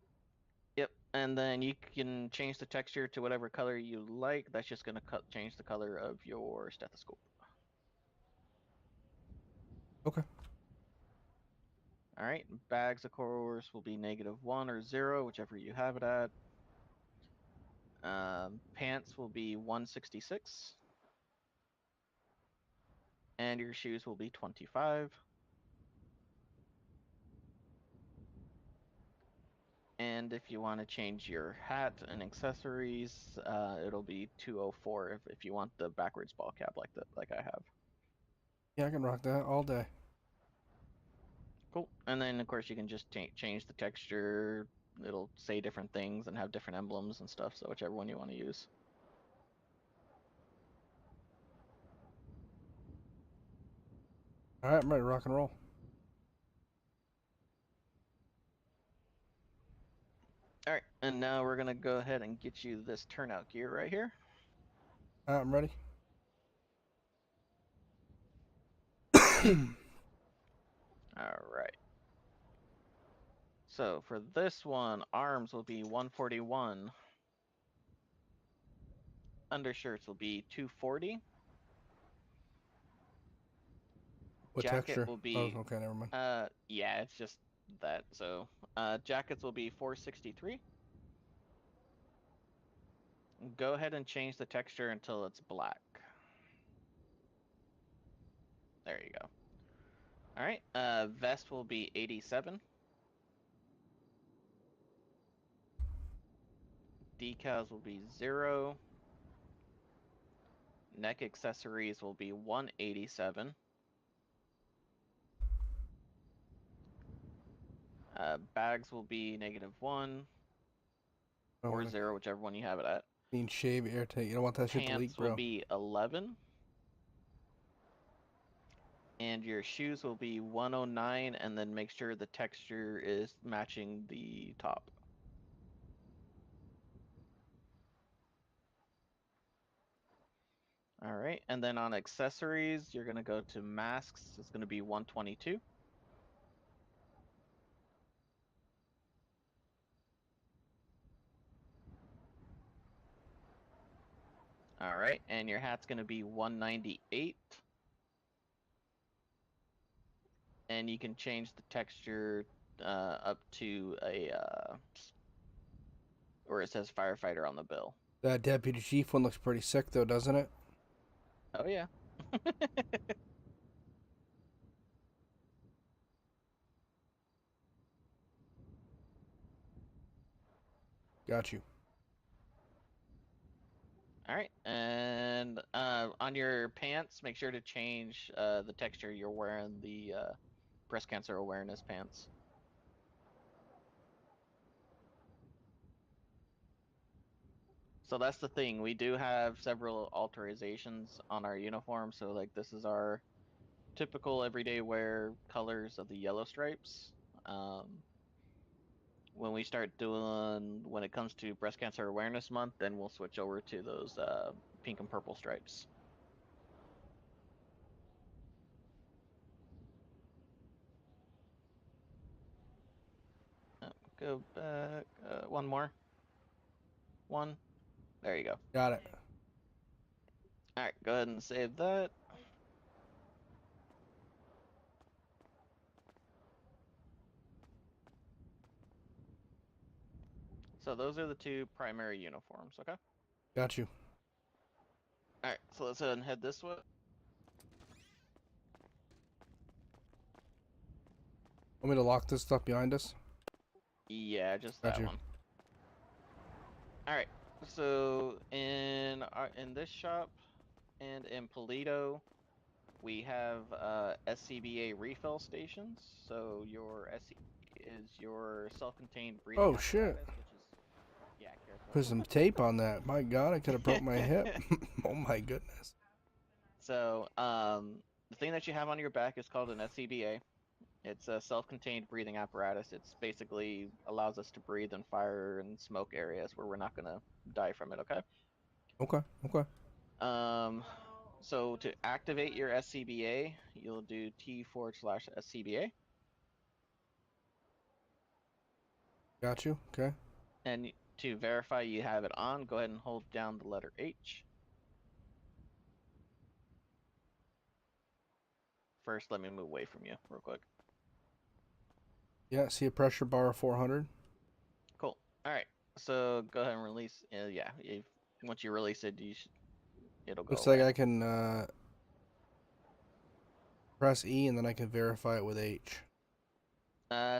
Yep, and then you can change the texture to whatever color you like. That's just gonna change the color of your stethoscope. Okay. All right, bags, of course, will be -1 or 0, whichever you have it at. Pants will be 166. And your shoes will be 25. And if you want to change your hat and accessories, it'll be 204 if you want the backwards ball cap like I have. Yeah, I can rock that all day. Cool. And then of course you can just change the texture. It'll say different things and have different emblems and stuff. So whichever one you want to use. All right, I'm ready to rock and roll. All right, and now we're gonna go ahead and get you this turnout gear right here. All right, I'm ready. All right. So for this one, arms will be 141. Undershirts will be 240. What Jacket texture? will be Oh, okay, never mind. yeah, it's just that. So jackets will be 463. Go ahead and change the texture until it's black. There you go. All right, vest will be 87. Decals will be 0. Neck accessories will be 187. Bags will be -1 I or want a 0, whichever one you have it at. clean shave, airtight. You don't want that shit to leak, Pants will bro. be 11. And your shoes will be 109, and then make sure the texture is matching the top. All right, and then on accessories, you're gonna go to masks. It's gonna be 122. All right, and your hat's gonna be 198. And you can change the texture up to a where it says firefighter on the bill. That deputy chief one looks pretty sick though, doesn't it? Oh yeah. Got you. All right, and on your pants, make sure to change the texture you're wearing the breast cancer awareness pants. So that's the thing. We do have several authorizations on our uniform. So like this is our typical everyday wear colors of the yellow stripes. When we start doing, when it comes to breast cancer awareness month, then we'll switch over to those pink and purple stripes. Go back. One more. One. There you go. Got it. Alright, go ahead and save that. So those are the two primary uniforms, okay? Got you. Alright, so let's go ahead and head this way. Want me to lock this stuff behind us? Yeah, just Got that you. one. Alright, so in this shop and in Polito, we have SCBA refill stations. So your SCBA is your self-contained breathing Oh, apparatus, shit. which is careful. Put some tape on that. My God, I could have broke my hip. Oh my goodness. So the thing that you have on your back is called an SCBA. It's a self-contained breathing apparatus. It's basically allows us to breathe in fire and smoke areas where we're not gonna die from it. Okay. Okay. Okay. So to activate your SCBA, you'll do T/SCBA, Got you. Okay. and to verify you have it on, go ahead and hold down the letter H. First, let me move away from you real quick. Yeah. See a pressure bar of 400. Cool. All right. So go ahead and release. Yeah. Once you release it, it'll go Looks away. like I can press E and then I can verify it with H.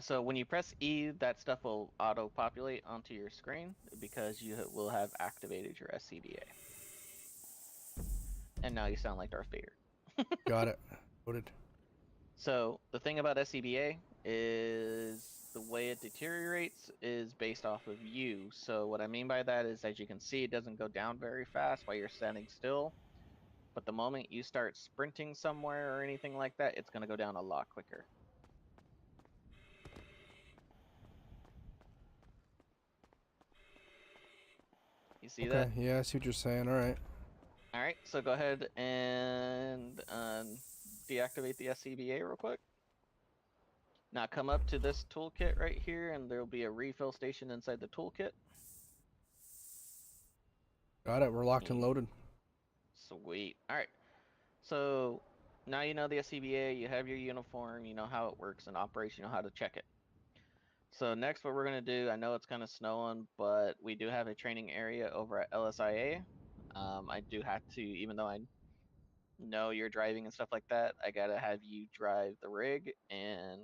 So when you press E, that stuff will auto-populate onto your screen because you will have activated your SCBA. And now you sound like Darth Vader. Got it. Noted. So the thing about SCBA is the way it deteriorates is based off of you. So what I mean by that is, as you can see, it doesn't go down very fast while you're standing still. But the moment you start sprinting somewhere or anything like that, it's going to go down a lot quicker. You see that? Okay. Yeah, I see what you're saying. All right. All right, so go ahead and deactivate the SCBA real quick. Now come up to this toolkit right here, and there'll be a refill station inside the toolkit. Got it. We're locked and loaded. Sweet. All right. So now you know the SCBA, you have your uniform, you know how it works and operates, you know how to check it. So next what we're going to do, I know it's kind of snowing, but we do have a training area over at LSIA. I do have to, even though I know you're driving and stuff like that, I got to have you drive the rig, and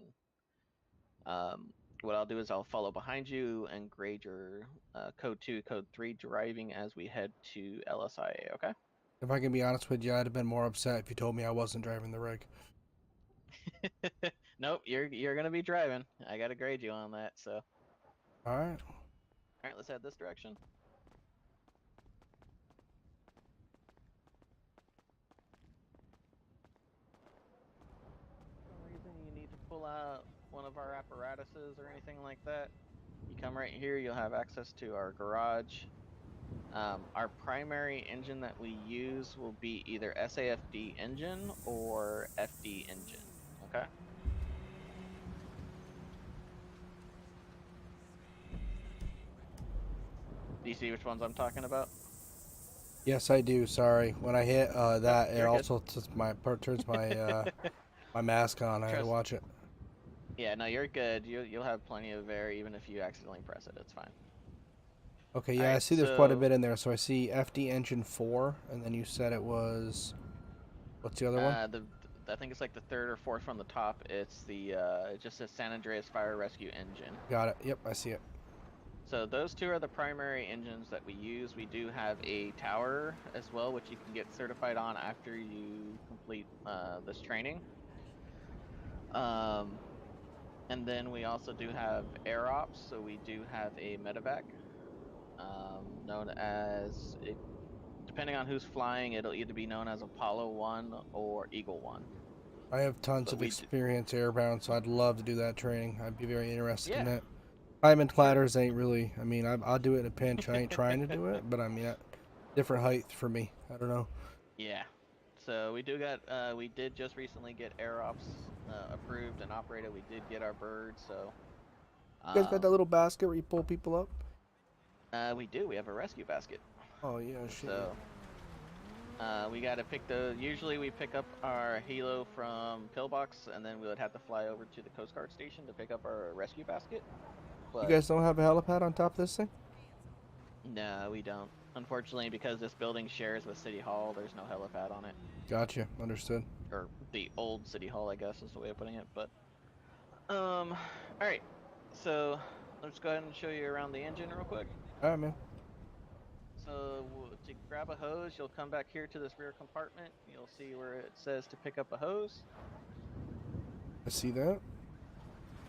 what I'll do is I'll follow behind you and grade your code 2, code 3 driving as we head to LSIA, okay? If I can be honest with you, I'd have been more upset if you told me I wasn't driving the rig. Nope, you're gonna be driving. I gotta grade you on that, so. All right. Alright, let's head this direction. For some reason you need to pull out one of our apparatuses or anything like that, you come right here, you'll have access to our garage. Our primary engine that we use will be either SAFD engine or FD engine, okay? Do you see which ones I'm talking about? Yes, I do. Sorry. When I hit that, it you're good. also turns my my mask on. I had to Trust- watch it. Yeah, no, you're good. You'll have plenty of air even if you accidentally press it. It's fine. Okay, yeah, I Alright, see there's quite a so- bit in there. So I see FD engine 4, and then you said it was, what's the other one? I think it's like the third or fourth from the top. It's the it just says San Andreas Fire Rescue Engine. Got it. Yep, I see it. So those two are the primary engines that we use. We do have a tower as well, which you can get certified on after you complete this training. And then we also do have air ops. So we do have a medevac, known as, depending on who's flying, it'll either be known as Apollo 1 or Eagle 1. I have tons But of we experience airbound, so I'd love to do that training. I'd be very interested in Yeah. it. Diamond cladders ain't really, I mean, I'll do it in a pinch. I ain't trying to do it, but I mean, different height for me. I don't know. Yeah. So we did just recently get air ops approved and operated. We did get our bird, so You guys got that little basket where you pull people up? We do. We have a rescue basket. Oh yeah, shit. So, we gotta pick usually we pick up our helo from pillbox, and then we would have to fly over to the Coast Guard station to pick up our rescue basket. But You guys don't have a helipad on top of this thing? no, we don't. Unfortunately, because this building shares with City Hall, there's no helipad on it. Gotcha. Understood. Or the old City Hall, I guess is the way of putting it. But, alright. So, let's go ahead and show you around the engine real quick. Alright, man. So, to grab a hose, you'll come back here to this rear compartment. You'll see where it says to pick up a hose. I see that.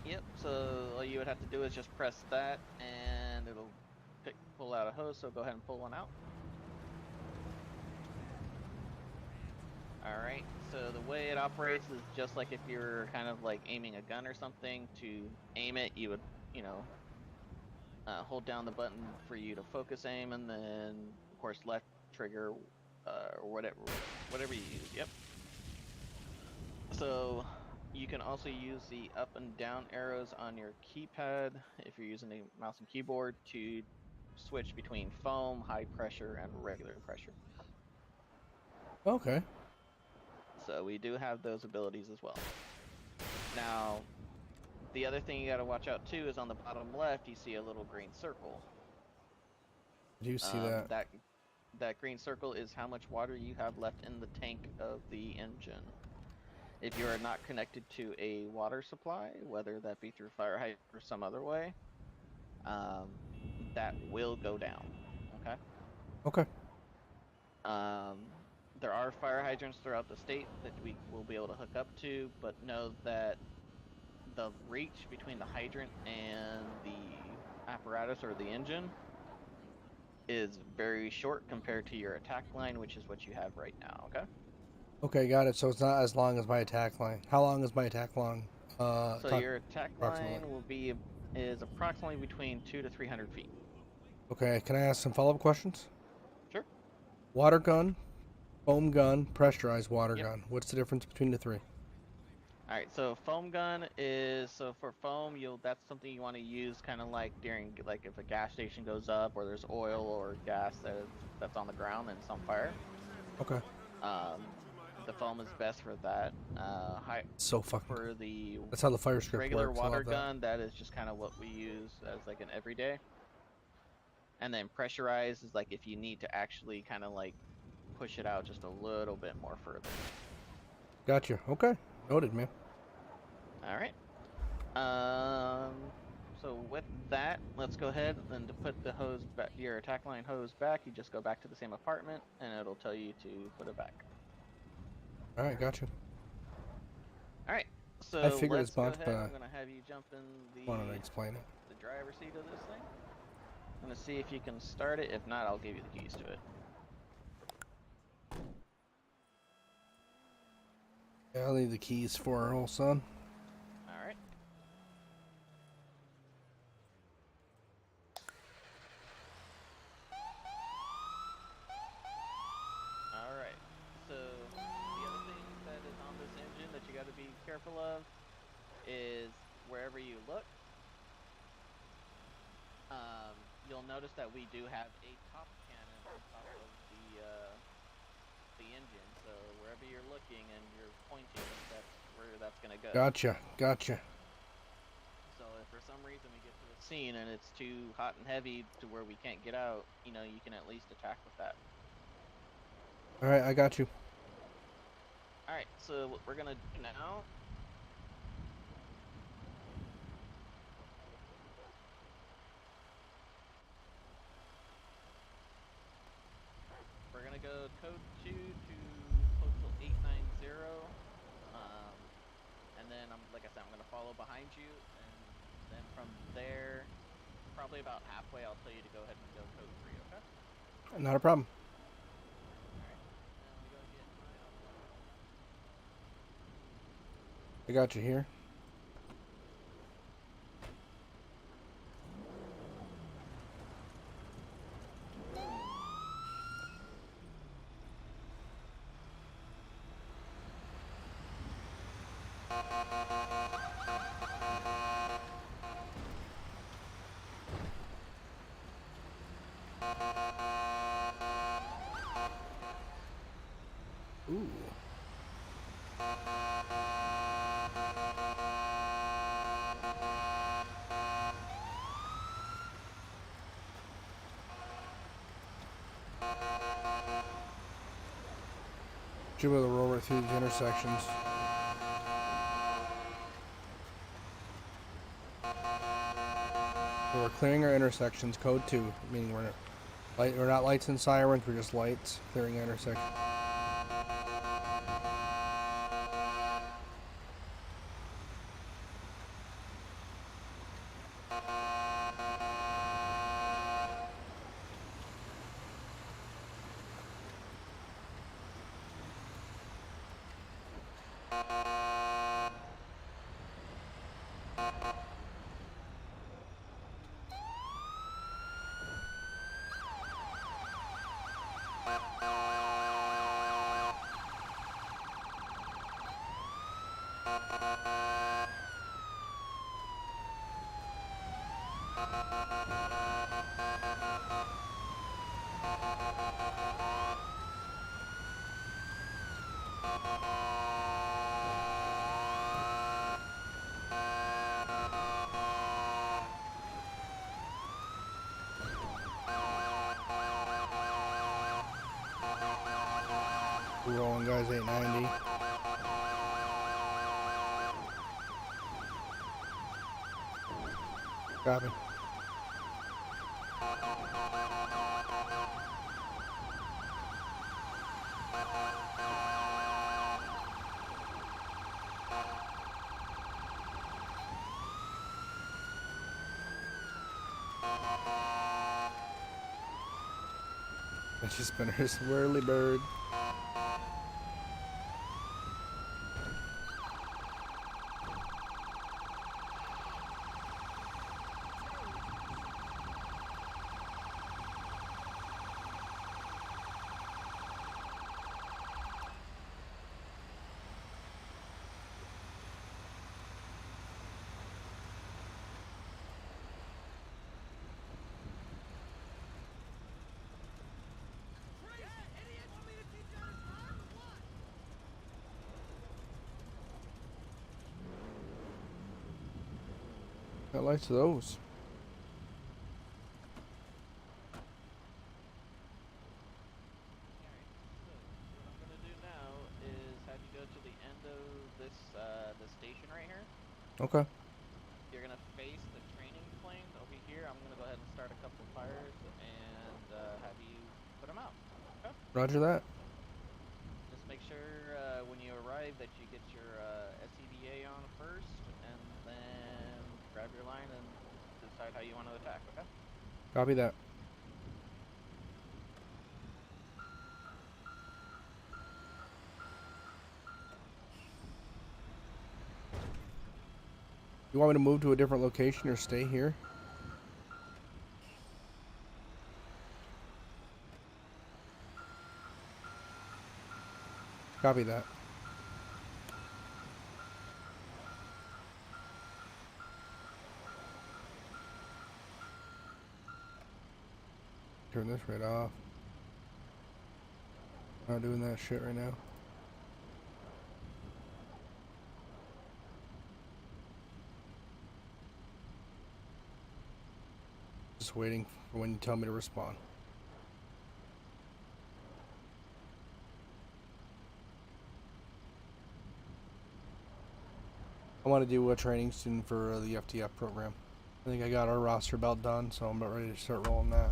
Yep, so all you would have to do is just press that, and it'll pull out a hose, so go ahead and pull one out. Alright, so the way it operates is just like if you're kind of like aiming a gun or something. To aim it, you would, hold down the button for you to focus aim, and then, of course, left trigger, or whatever you use, yep. So, you can also use the up and down arrows on your keypad if you're using a mouse and keyboard to switch between foam, high pressure, and regular pressure. Okay. So we do have those abilities as well. Now, the other thing you gotta watch out too is on the bottom left, you see a little green circle. I do see that. That green circle is how much water you have left in the tank of the engine. If you are not connected to a water supply, whether that be through fire hydrant or some other way, that will go down. Okay. Okay. There are fire hydrants throughout the state that we will be able to hook up to, but know that the reach between the hydrant and the apparatus or the engine is very short compared to your attack line, which is what you have right now. Okay. Okay, got it. So it's not as long as my attack line. How long is my attack line? So your attack line is approximately between 200 to 300 feet. Okay, can I ask some follow-up questions? Sure. Water gun, foam gun, pressurized water Yep. gun. What's the difference between the three? All right, so foam gun is, so for foam, that's something you want to use kind of like during, like if a gas station goes up or there's oil or gas that's on the ground and it's on fire. Okay. The foam is best for that. So fucking. For the That's how the fire script regular works. I water love that. gun, that is just kind of what we use as like an everyday. And then pressurized is like if you need to actually kind of like push it out just a little bit more further. Gotcha. Okay. Noted, man. All right. So with that, let's go ahead and to put the hose back, your attack line hose back, you just go back to the same apartment, and it'll tell you to put it back. All right, gotcha. All right. So I figured let's as much, go ahead. but I'm gonna have you jump in wanted to explain it. the driver's seat of this thing. I'm gonna see if you can start it. If not, I'll give you the keys to it. Yeah, I'll need the keys for our old son. All right. All right. So the other thing that is on this engine that you got to be careful of is wherever you look, you'll notice that we do have a top cannon on top of the engine. So wherever you're looking and you're pointing, that's where that's gonna go. Gotcha. Gotcha. So if for some reason we get to the scene and it's too hot and heavy to where we can't get out, you can at least attack with that. All right, I got you. All right. So what we're gonna do now. We're gonna go code 2 to postal 890, and then like I said, I'm gonna follow behind you, and then from there, probably about halfway, I'll tell you to go ahead and go code 3. Okay? Not a problem. All right. Now we go get my auto. I got you here. Ooh. Should be able to roll right through these intersections. So we're clearing our intersections, code 2, meaning we're not lights and sirens, we're just lights clearing the intersection. We're rolling, guys, 890. Copy. Fidget spinners, whirly bird. Got lights of those. What I'm gonna do now is have you go to the end of this the station right here. Okay. You're gonna face the training plane over here. I'm gonna go ahead and start a couple fires and have you put them out. Okay. Roger that. Just make sure when you arrive that you get your SCBA on first, and then grab your line and decide how you want to attack. Okay. Copy that. You want me to move to a different location or stay here? Copy that. Turn this right off. Not doing that shit right now. Just waiting for when you tell me to respond. I want to do a training soon for the FTF program. I think I got our roster belt done, so I'm about ready to start rolling that.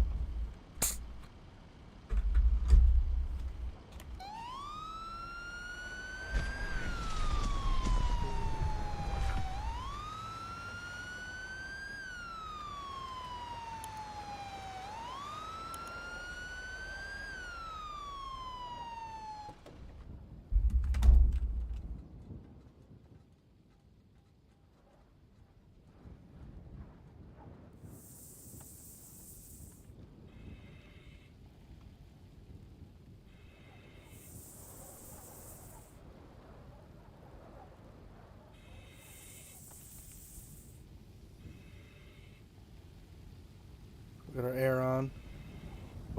Got our air on.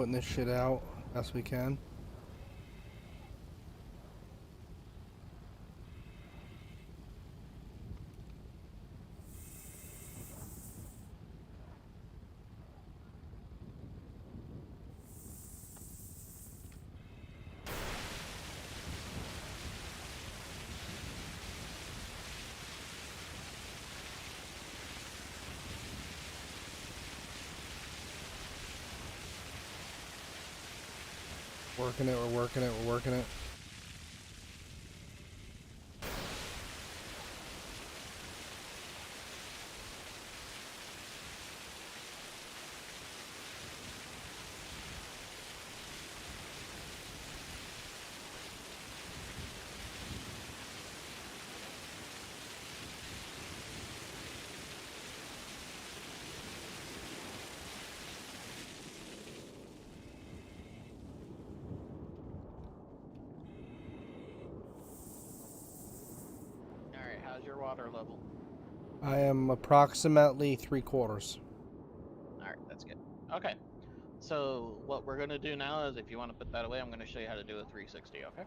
putting this shit out best we can. Working it, we're working it, we're working it. Alright, how's your water level? I am approximately 3/4. Alright, that's good. Okay. So what we're gonna do now is, if you want to put that away, I'm gonna show you how to do a 360, okay?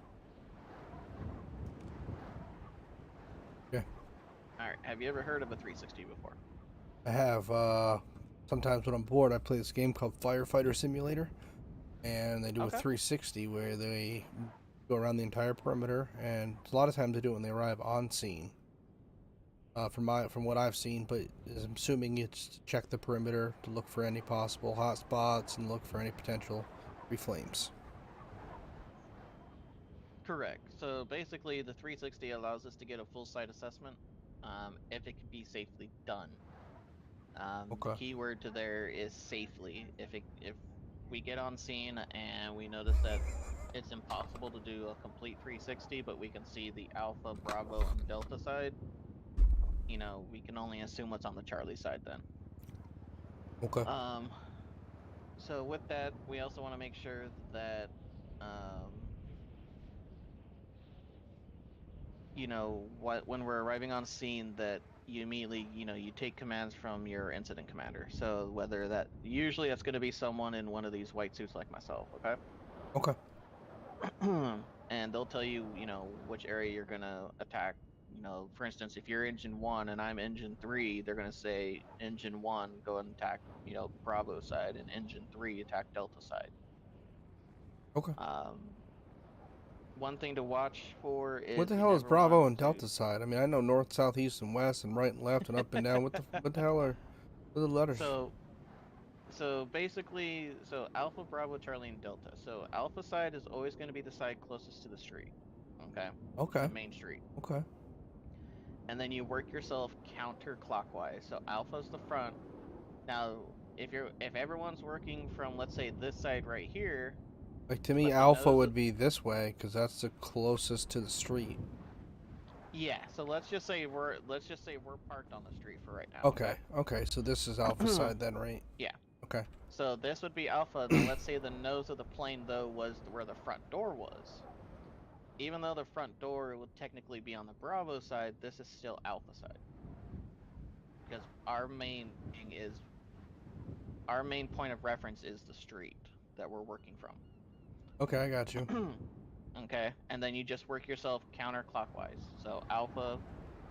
Okay. Alright, have you ever heard of a 360 before? I have, sometimes when I'm bored, I play this game called Firefighter Simulator. And they do a Okay. 360 where they go around the entire perimeter. And a lot of times they do it when they arrive on scene. From what I've seen, but I'm assuming it's to check the perimeter to look for any possible hot spots and look for any potential reflames. Correct. So basically, the 360 allows us to get a full site assessment, if it can be safely done. The Okay. key word to there is safely. If we get on scene and we notice that it's impossible to do a complete 360, but we can see the Alpha, Bravo, and Delta side, you know, we can only assume what's on the Charlie side then. Okay. So with that, we also want to make sure that, you know, when we're arriving on scene, that you immediately, you know, you take commands from your incident commander. So whether that, usually that's going to be someone in one of these white suits like myself, okay? Okay. And they'll tell you, you know, which area you're going to attack. You know, for instance, if you're engine 1 and I'm engine 3, they're going to say engine 1 go and attack, you know, Bravo side, and engine 3 attack Delta side. Okay. One thing to watch for is, What the you hell is never Bravo want and to- Delta side? I mean, I know north, south, east, and west, and right and left, and up and down. What the hell are the letters? So basically, so Alpha, Bravo, Charlie, and Delta. So Alpha side is always going to be the side closest to the street. Okay. Okay. The main street. Okay. And then you work yourself counterclockwise. So Alpha's the front. Now, if everyone's working from, let's say, this side right here. Like, to me, but the Alpha nose would of- be this way because that's the closest to the street. Yeah. So let's just say we're parked on the street for right now. Okay. Okay. So this is Alpha side then, right? Yeah. Okay. So this would be Alpha. Now let's say the nose of the plane though was where the front door was. Even though the front door would technically be on the Bravo side, this is still Alpha side. Because our main point of reference is the street that we're working from. Okay, I got you. Okay, and then you just work yourself counterclockwise. So Alpha,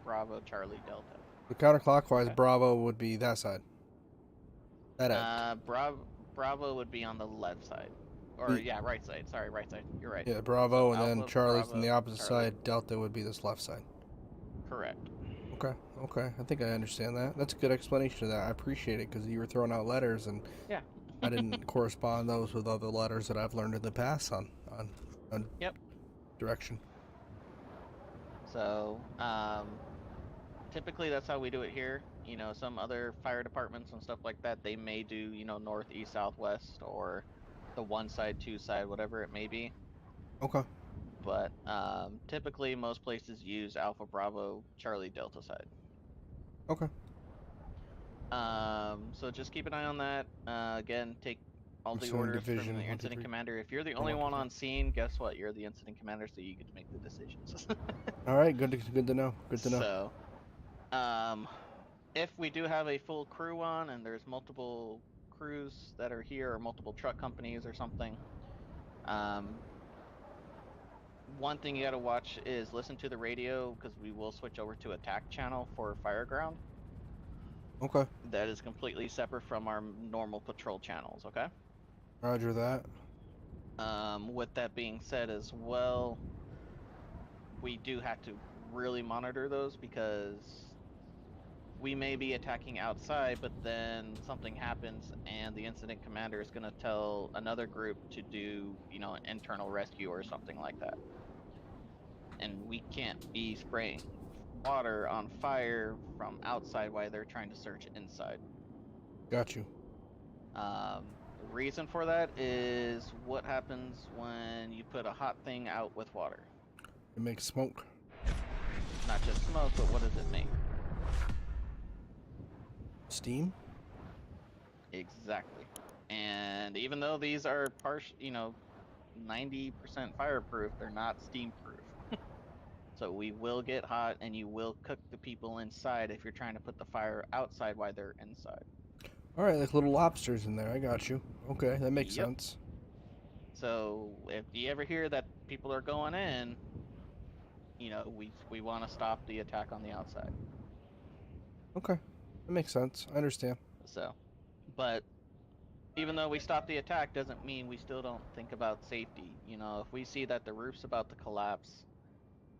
Bravo, Charlie, Delta. The counterclockwise, Okay. Bravo would be that side. That end. Bravo would be on the left side. Or, yeah, right side. Sorry, right side. You're right. Yeah, Bravo, So and then Alpha, Charlie's Bravo, on the opposite Charlie. side. Delta would be this left side. Correct. Okay, okay. I think I understand that. That's a good explanation of that. I appreciate it because you were throwing out letters and Yeah. I didn't correspond those with other letters that I've learned in the past on Yep. direction. So, typically that's how we do it here. You know, some other fire departments and stuff like that, they may do, you know, north, east, south, west, or the one side, two side, whatever it may be. Okay. But typically most places use Alpha, Bravo, Charlie, Delta side. Okay. So just keep an eye on that. Again, take all the Pursuing orders division, from the 1, 2, incident 3. commander. If you're the only one on scene, guess what? You're the incident commander, so you get to make the decisions. All right. Good to know. Good to know. So, if we do have a full crew on and there's multiple crews that are here or multiple truck companies or something. One thing you gotta watch is listen to the radio because we will switch over to attack channel for Fireground. Okay. That is completely separate from our normal patrol channels, okay? Roger that. With that being said as well, we do have to really monitor those because we may be attacking outside, but then something happens and the incident commander is going to tell another group to do, you know, internal rescue or something like that. And we can't be spraying water on fire from outside while they're trying to search inside. Got you. The reason for that is what happens when you put a hot thing out with water. It makes smoke. Not just smoke, but what does it make? Steam? Exactly. And even though these are 90% fireproof, they're not steam proof. So we will get hot and you will cook the people inside if you're trying to put the fire outside while they're inside. All right, like little lobsters in there. I got you. Okay, that makes Yep. sense. So if you ever hear that people are going in, you know, we want to stop the attack on the outside. Okay, that makes sense. I understand. So, but even though we stop the attack doesn't mean we still don't think about safety. You know, if we see that the roof's about to collapse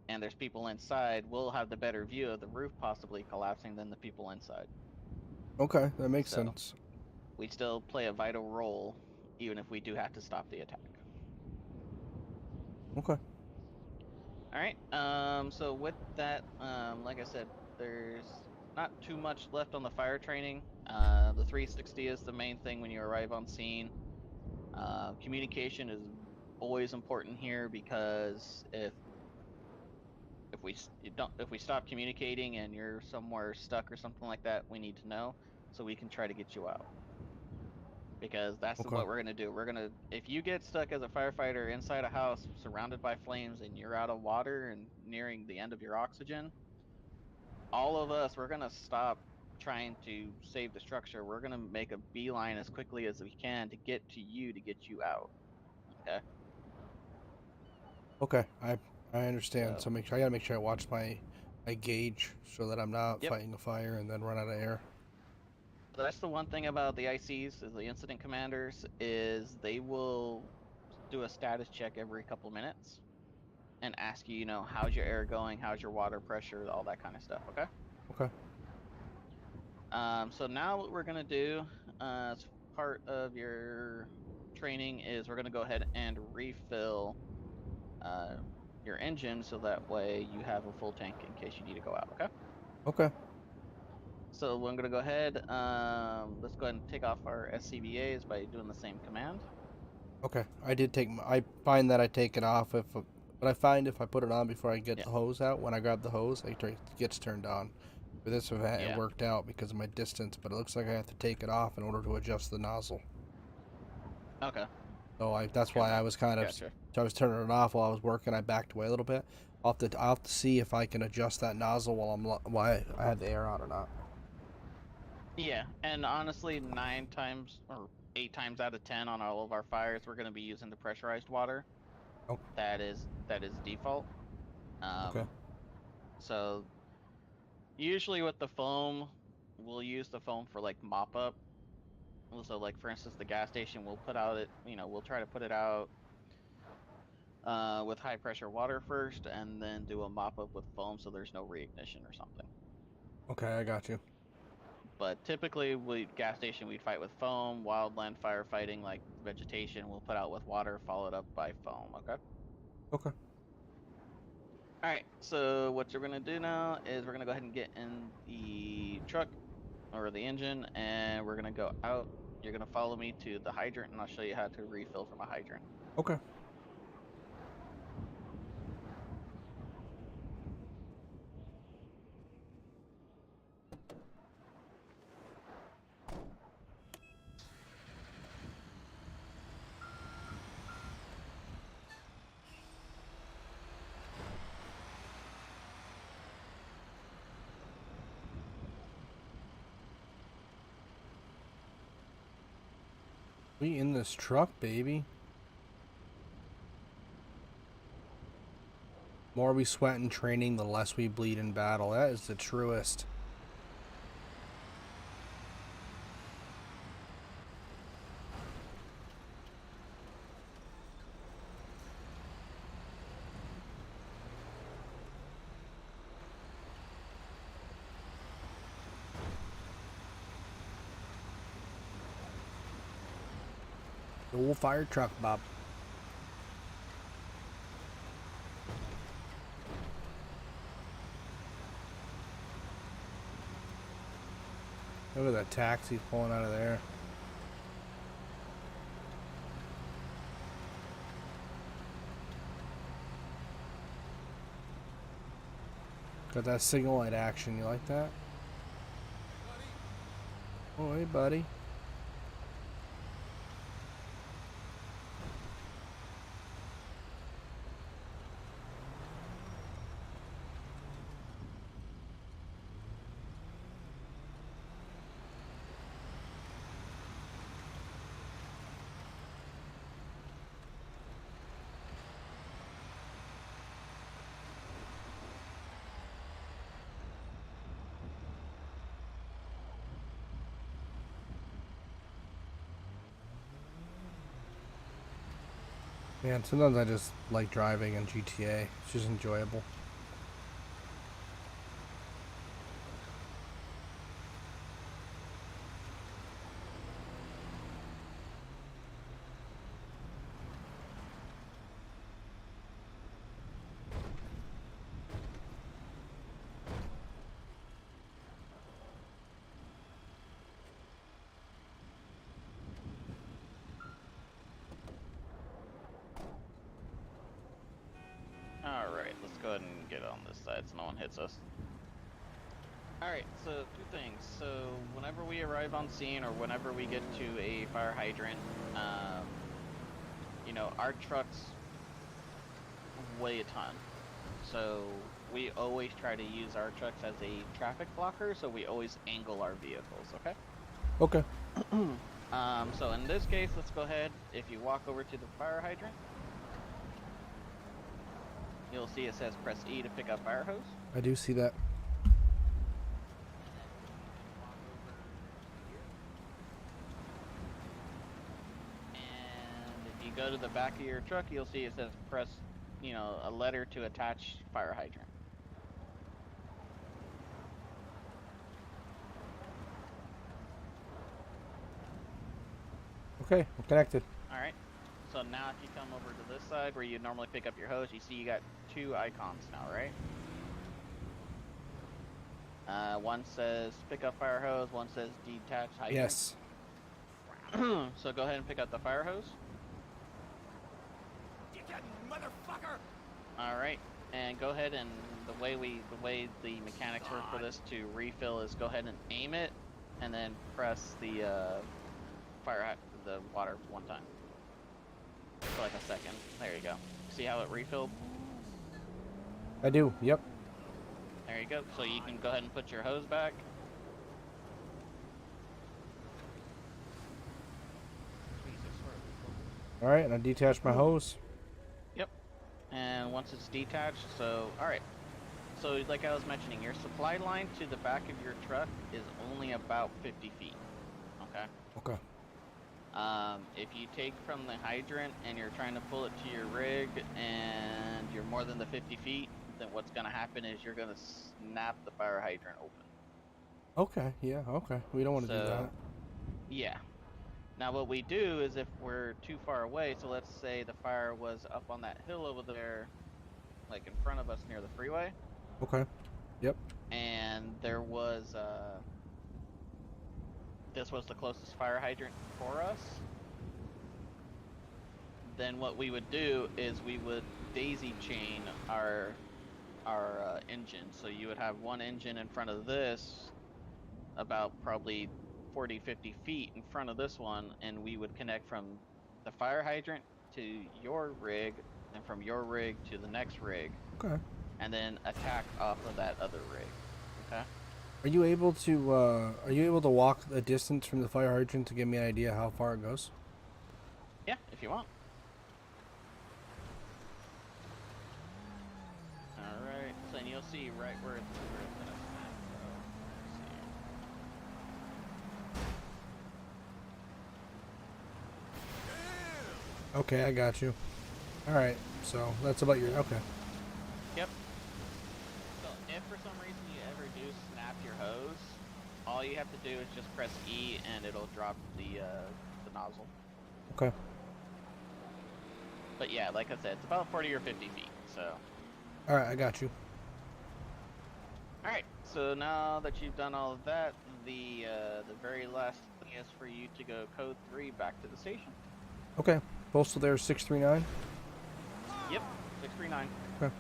and there's people inside, we'll have the better view of the roof possibly collapsing than the people inside. Okay, that makes So, sense. we still play a vital role even if we do have to stop the attack. Okay. All right. So with that, like I said, there's not too much left on the fire training. The 360 is the main thing when you arrive on scene. Communication is always important here because if we stop communicating and you're somewhere stuck or something like that, we need to know so we can try to get you out. Because that's Okay. what we're gonna do. If you get stuck as a firefighter inside a house surrounded by flames and you're out of water and nearing the end of your oxygen, all of us, we're gonna stop trying to save the structure. We're gonna make a beeline as quickly as we can to get to you out. Okay. Okay, I understand. So- So I gotta make sure I watch my gauge so that I'm not Yep. fighting a fire and then run out of air. That's the one thing about the ICs, is the incident commanders, is they will do a status check every couple minutes and ask you, you know, how's your air going, how's your water pressure, all that kind of stuff. Okay. Okay. So now what we're gonna do, as part of your training, is we're gonna go ahead and refill your engine so that way you have a full tank in case you need to go out. Okay. Okay. So I'm gonna go ahead. Let's go ahead and take off our SCBAs by doing the same command. Okay. I find that I take it off but I find if I put it on before I get Yeah. the hose out, when I grab the hose, it gets turned on. For this event, Yeah. it worked out because of my distance, but it looks like I have to take it off in order to adjust the nozzle. Okay. So that's why I was kind of, Gotcha. so I was turning it off while I was working. I backed away a little bit. I'll have to see if I can adjust that nozzle while I have the air on or not. Yeah, and honestly, 9 times or 8 times out of 10 on all of our fires, we're going to be using the pressurized water. Oh. That is default. Okay. So usually with the foam, we'll use the foam for like mop up. So like for instance, the gas station, we'll try to put it out with high pressure water first, and then do a mop up with foam so there's no reignition or something. Okay, I got you. But typically, gas station, we'd fight with foam. Wildland firefighting, like vegetation, we'll put out with water, followed up by foam. Okay. Okay. All right. So what you're gonna do now is we're gonna go ahead and get in the truck or the engine, and we're gonna go out. You're gonna follow me to the hydrant, and I'll show you how to refill from a hydrant. Okay. We in this truck, baby. More we sweat in training, the less we bleed in battle. That is the truest. The old fire truck, Bob. Look at that taxi pulling out of there. Got that signal light action. You like that? Oh, hey, buddy. Man, sometimes I just like driving in GTA. It's just enjoyable. Alright, let's go ahead and get on this side so no one hits us. Alright, so two things. So whenever we arrive on scene or whenever we get to a fire hydrant, you know, our trucks weigh a ton. So we always try to use our trucks as a traffic blocker, so we always angle our vehicles, okay? Okay. So in this case, let's go ahead, if you walk over to the fire hydrant, you'll see it says press E to pick up fire hose. I do see that. And if you go to the back of your truck, you'll see it says press, you know, a letter to attach fire hydrant. Okay, I'm connected. Alright, so now if you come over to this side where you normally pick up your hose, you see you got two icons now, right? One says pick up fire hose, one says detach hydrant. Yes. So go ahead and pick up the fire hose. Motherfucker! Alright, and go ahead and the way the mechanics work for this to refill is go ahead and aim it and then press the the water one time. For like a second. There you go. See how it refilled? I do, yep. There you go. So you can go ahead and put your hose back. Alright, and I detached my hose. Yep. And once it's detached, so alright. So like I was mentioning, your supply line to the back of your truck is only about 50 feet. Okay? Okay. If you take from the hydrant and you're trying to pull it to your rig and you're more than the 50 feet, then what's going to happen is you're going to snap the fire hydrant open. Okay, yeah, okay. We don't want to do that. Yeah. Now what we do is if we're too far away, so let's say the fire was up on that hill over there, like in front of us near the freeway. Okay. Yep. And there was, this was the closest fire hydrant for us. Then what we would do is we would daisy chain our engine. So you would have one engine in front of this, about probably 40-50 feet in front of this one, and we would connect from the fire hydrant to your rig, and from your rig to the next rig. Okay. And then attack off of that other rig. Okay. Are you able to walk a distance from the fire hydrant to give me an idea how far it goes? you want. Alright, so and you'll see right where it's gonna snap, so let's see. Okay, I got you. Alright, so that's about your... Okay. Yep. So if for some reason you ever do snap your hose, all you have to do is just press E and it'll drop the nozzle. Okay. But yeah, like I said, it's about 40 or 50 feet, so. Alright, I got you. Alright, so now that you've done all of that, the very last thing is for you to go code 3 back to the station. Okay. Postal there is 639? Yep, 639. Okay.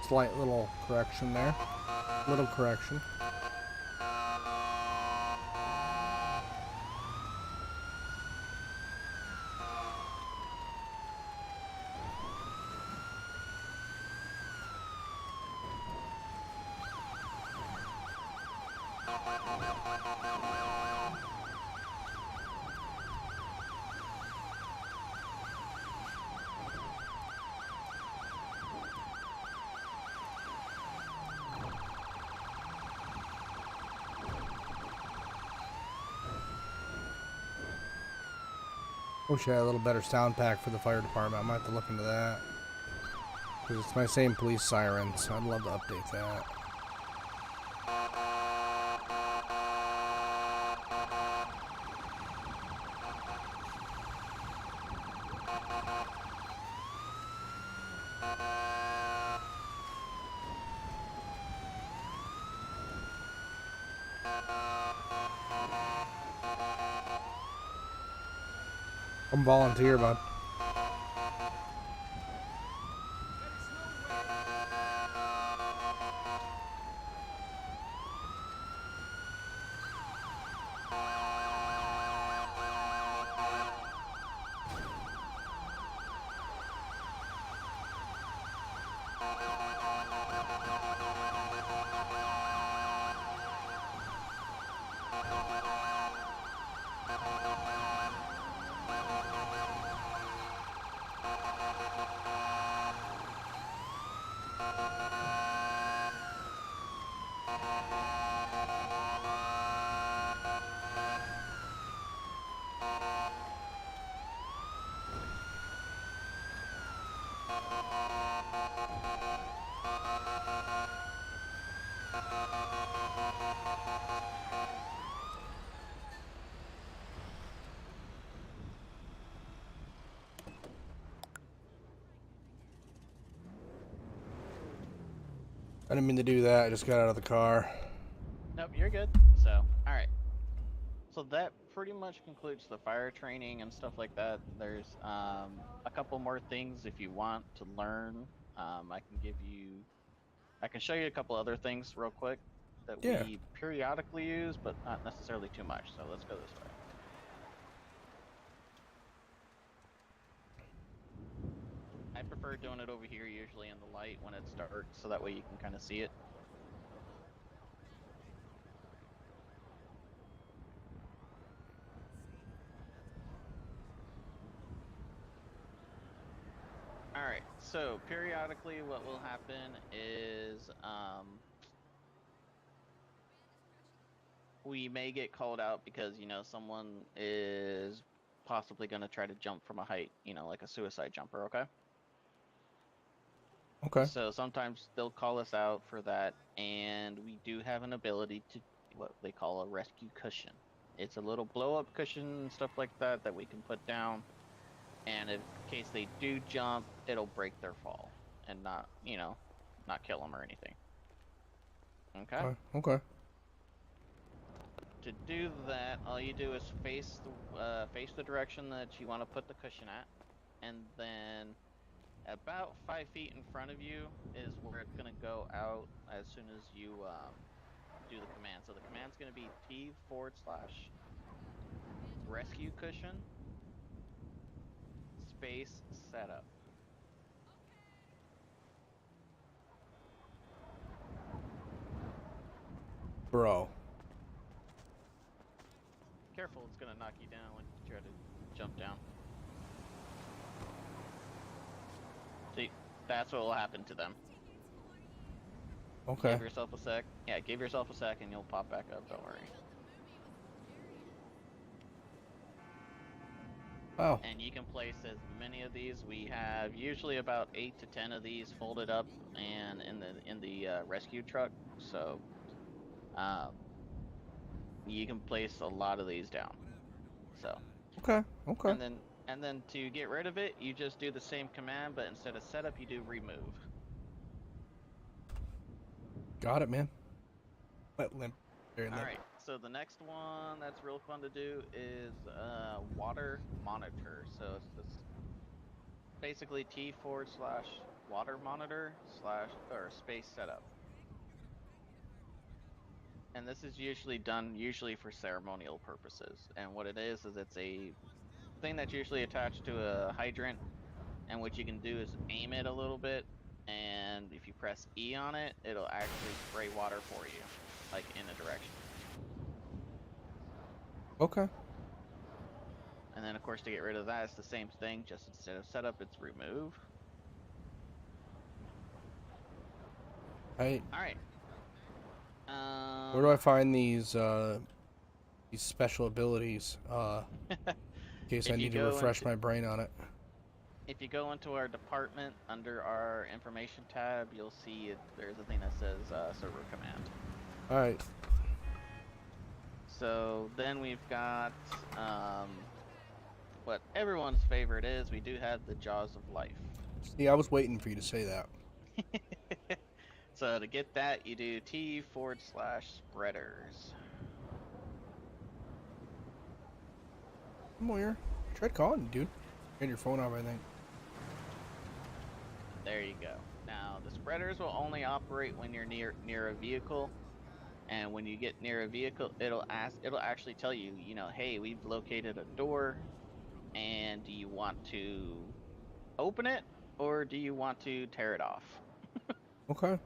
Slight little correction there. Little correction. Wish I had a little better sound pack for the fire department. I might have to look into that. Because it's my same police siren, so I'd love to update that. Come volunteer, bud. I didn't mean to do that. I just got out of the car. Nope, you're good. So, alright. So that pretty much concludes the fire training and stuff like that. There's a couple more things if you want to learn. I can show you a couple other things real quick that Yeah. we periodically use, but not necessarily too much. So let's go this way. I prefer doing it over here, usually in the light when it's dark, so that way you can kind of see it. Alright, so periodically what will happen is we may get called out because, you know, someone is possibly going to try to jump from a height, you know, like a suicide jumper, okay? Okay. So sometimes they'll call us out for that, and we do have an ability to what they call a rescue cushion. It's a little blow-up cushion and stuff like that that we can put down, and in case they do jump, it'll break their fall and not, you know, not kill them or anything. Okay? Okay. to do that, all you do is face the direction that you want to put the cushion at, and then about 5 feet in front of you is where it's gonna go out as soon as you do the command. So the command's gonna be T/rescue cushion space setup. Bro. Careful, it's gonna knock you down when you try to jump down. See, that's what will happen to them. Okay. Give yourself a sec. Yeah, give yourself a sec and you'll pop back up, don't worry. Wow. And you can place as many of these. We have usually about 8 to 10 of these folded up and in the rescue truck. So you can place a lot of these down. So Okay. Okay. and then to get rid of it, you just do the same command, but instead of setup, you do remove. Got it, man. Let limp. Very limp. All right. So the next one that's real fun to do is water monitor. So it's basically T/water monitor / space setup. And this is usually done for ceremonial purposes. And what it is it's a thing that's usually attached to a hydrant, and what you can do is aim it a little bit, and if you press E on it, it'll actually spray water for you, like in a direction. Okay. And then of course to get rid of that, it's the same thing, just instead of setup, it's remove. Right. Alright. Where do I find these special abilities? In case I need to refresh my brain on it. If you go into our department under our information tab, you'll see there's a thing that says server command. Alright. So then we've got what everyone's favorite is. We do have the Jaws of Life. See, I was waiting for you to say that. So to get that, you do T/spreaders. Come here. Tried calling you, dude. Turn your phone off, I think. There you go. Now the spreaders will only operate when you're near a vehicle, and when you get near a vehicle, it'll actually tell you, hey, we've located a door, and do you want to open it or do you want to tear it off? Okay.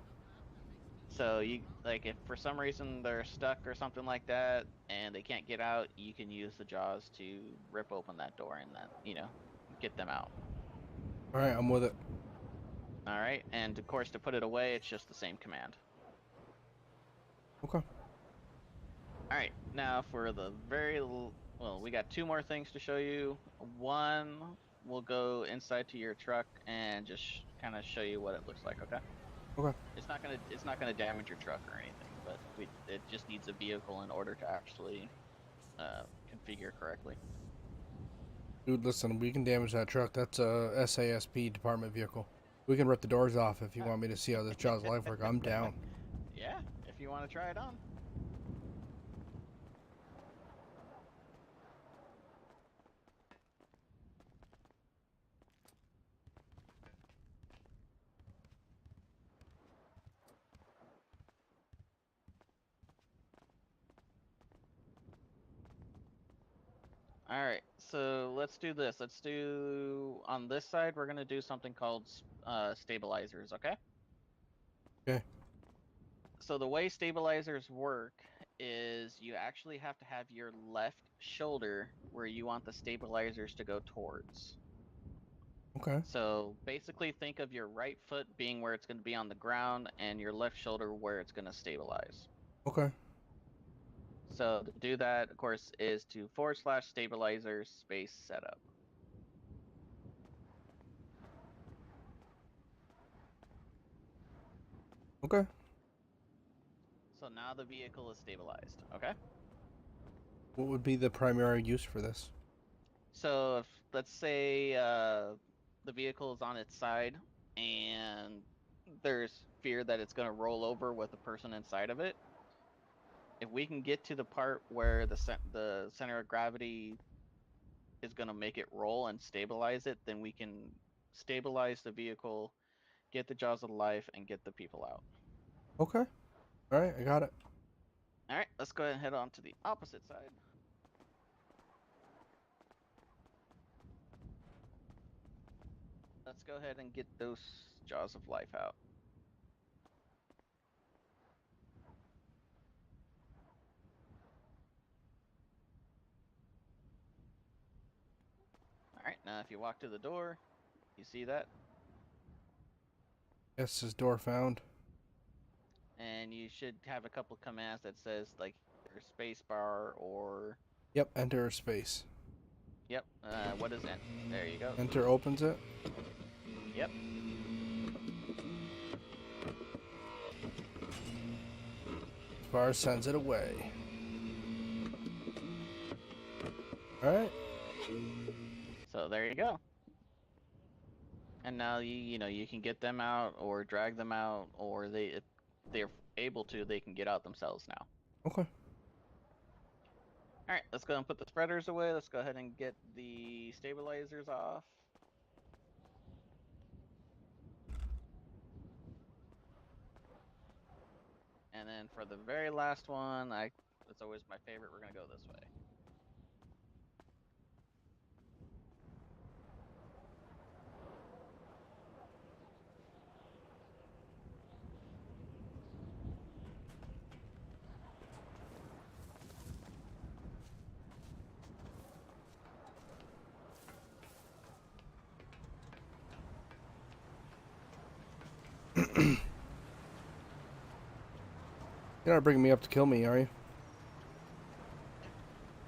So if for some reason they're stuck or something like that and they can't get out, you can use the jaws to rip open that door and then, get them out. Alright, I'm with it. Alright, and of course to put it away, it's just the same command. Okay. Alright, now for the we got 2 more things to show you. One, we'll go inside to your truck and just kind of show you what it looks like, okay? Okay. It's not gonna damage your truck or anything, but it just needs a vehicle in order to actually configure correctly. Dude, listen, we can damage that truck. That's a SASP department vehicle. We can rip the doors off if you want me to see how this Jaws of Life work. I'm down. Yeah, if you want to try it on. Alright, so let's do this. Let's do, on this side, we're going to do something called stabilizers, okay? Okay. So the way stabilizers work is you actually have to have your left shoulder where you want the stabilizers to go towards. Okay. So basically think of your right foot being where it's going to be on the ground and your left shoulder where it's going to stabilize. Okay. So to do that, of course, is to /stabilizers space setup. Okay. So now the vehicle is stabilized, okay? What would be the primary use for this? So if, let's say the vehicle is on its side and there's fear that it's going to roll over with the person inside of it, if we can get to the part where the center of gravity is gonna make it roll and stabilize it, then we can stabilize the vehicle, get the jaws of life, and get the people out. Okay. All right, I got it. All right, let's go ahead and head on to the opposite side. Let's go ahead and get those jaws of life out. All right, now if you walk to the door, you see that? Yes, this door found. And you should have a couple commands that says like your space bar or Yep, enter space. yep. What is it? There you go. Enter opens it. Yep. Bar sends it away. All right. So there you go. And now you can get them out or drag them out, or if they're able to, they can get out themselves now. Okay. All right, let's go and put the spreaders away. Let's go ahead and get the stabilizers off. And then for the very last one, it's always my favorite. We're gonna go this way. You're not bringing me up to kill me, are you?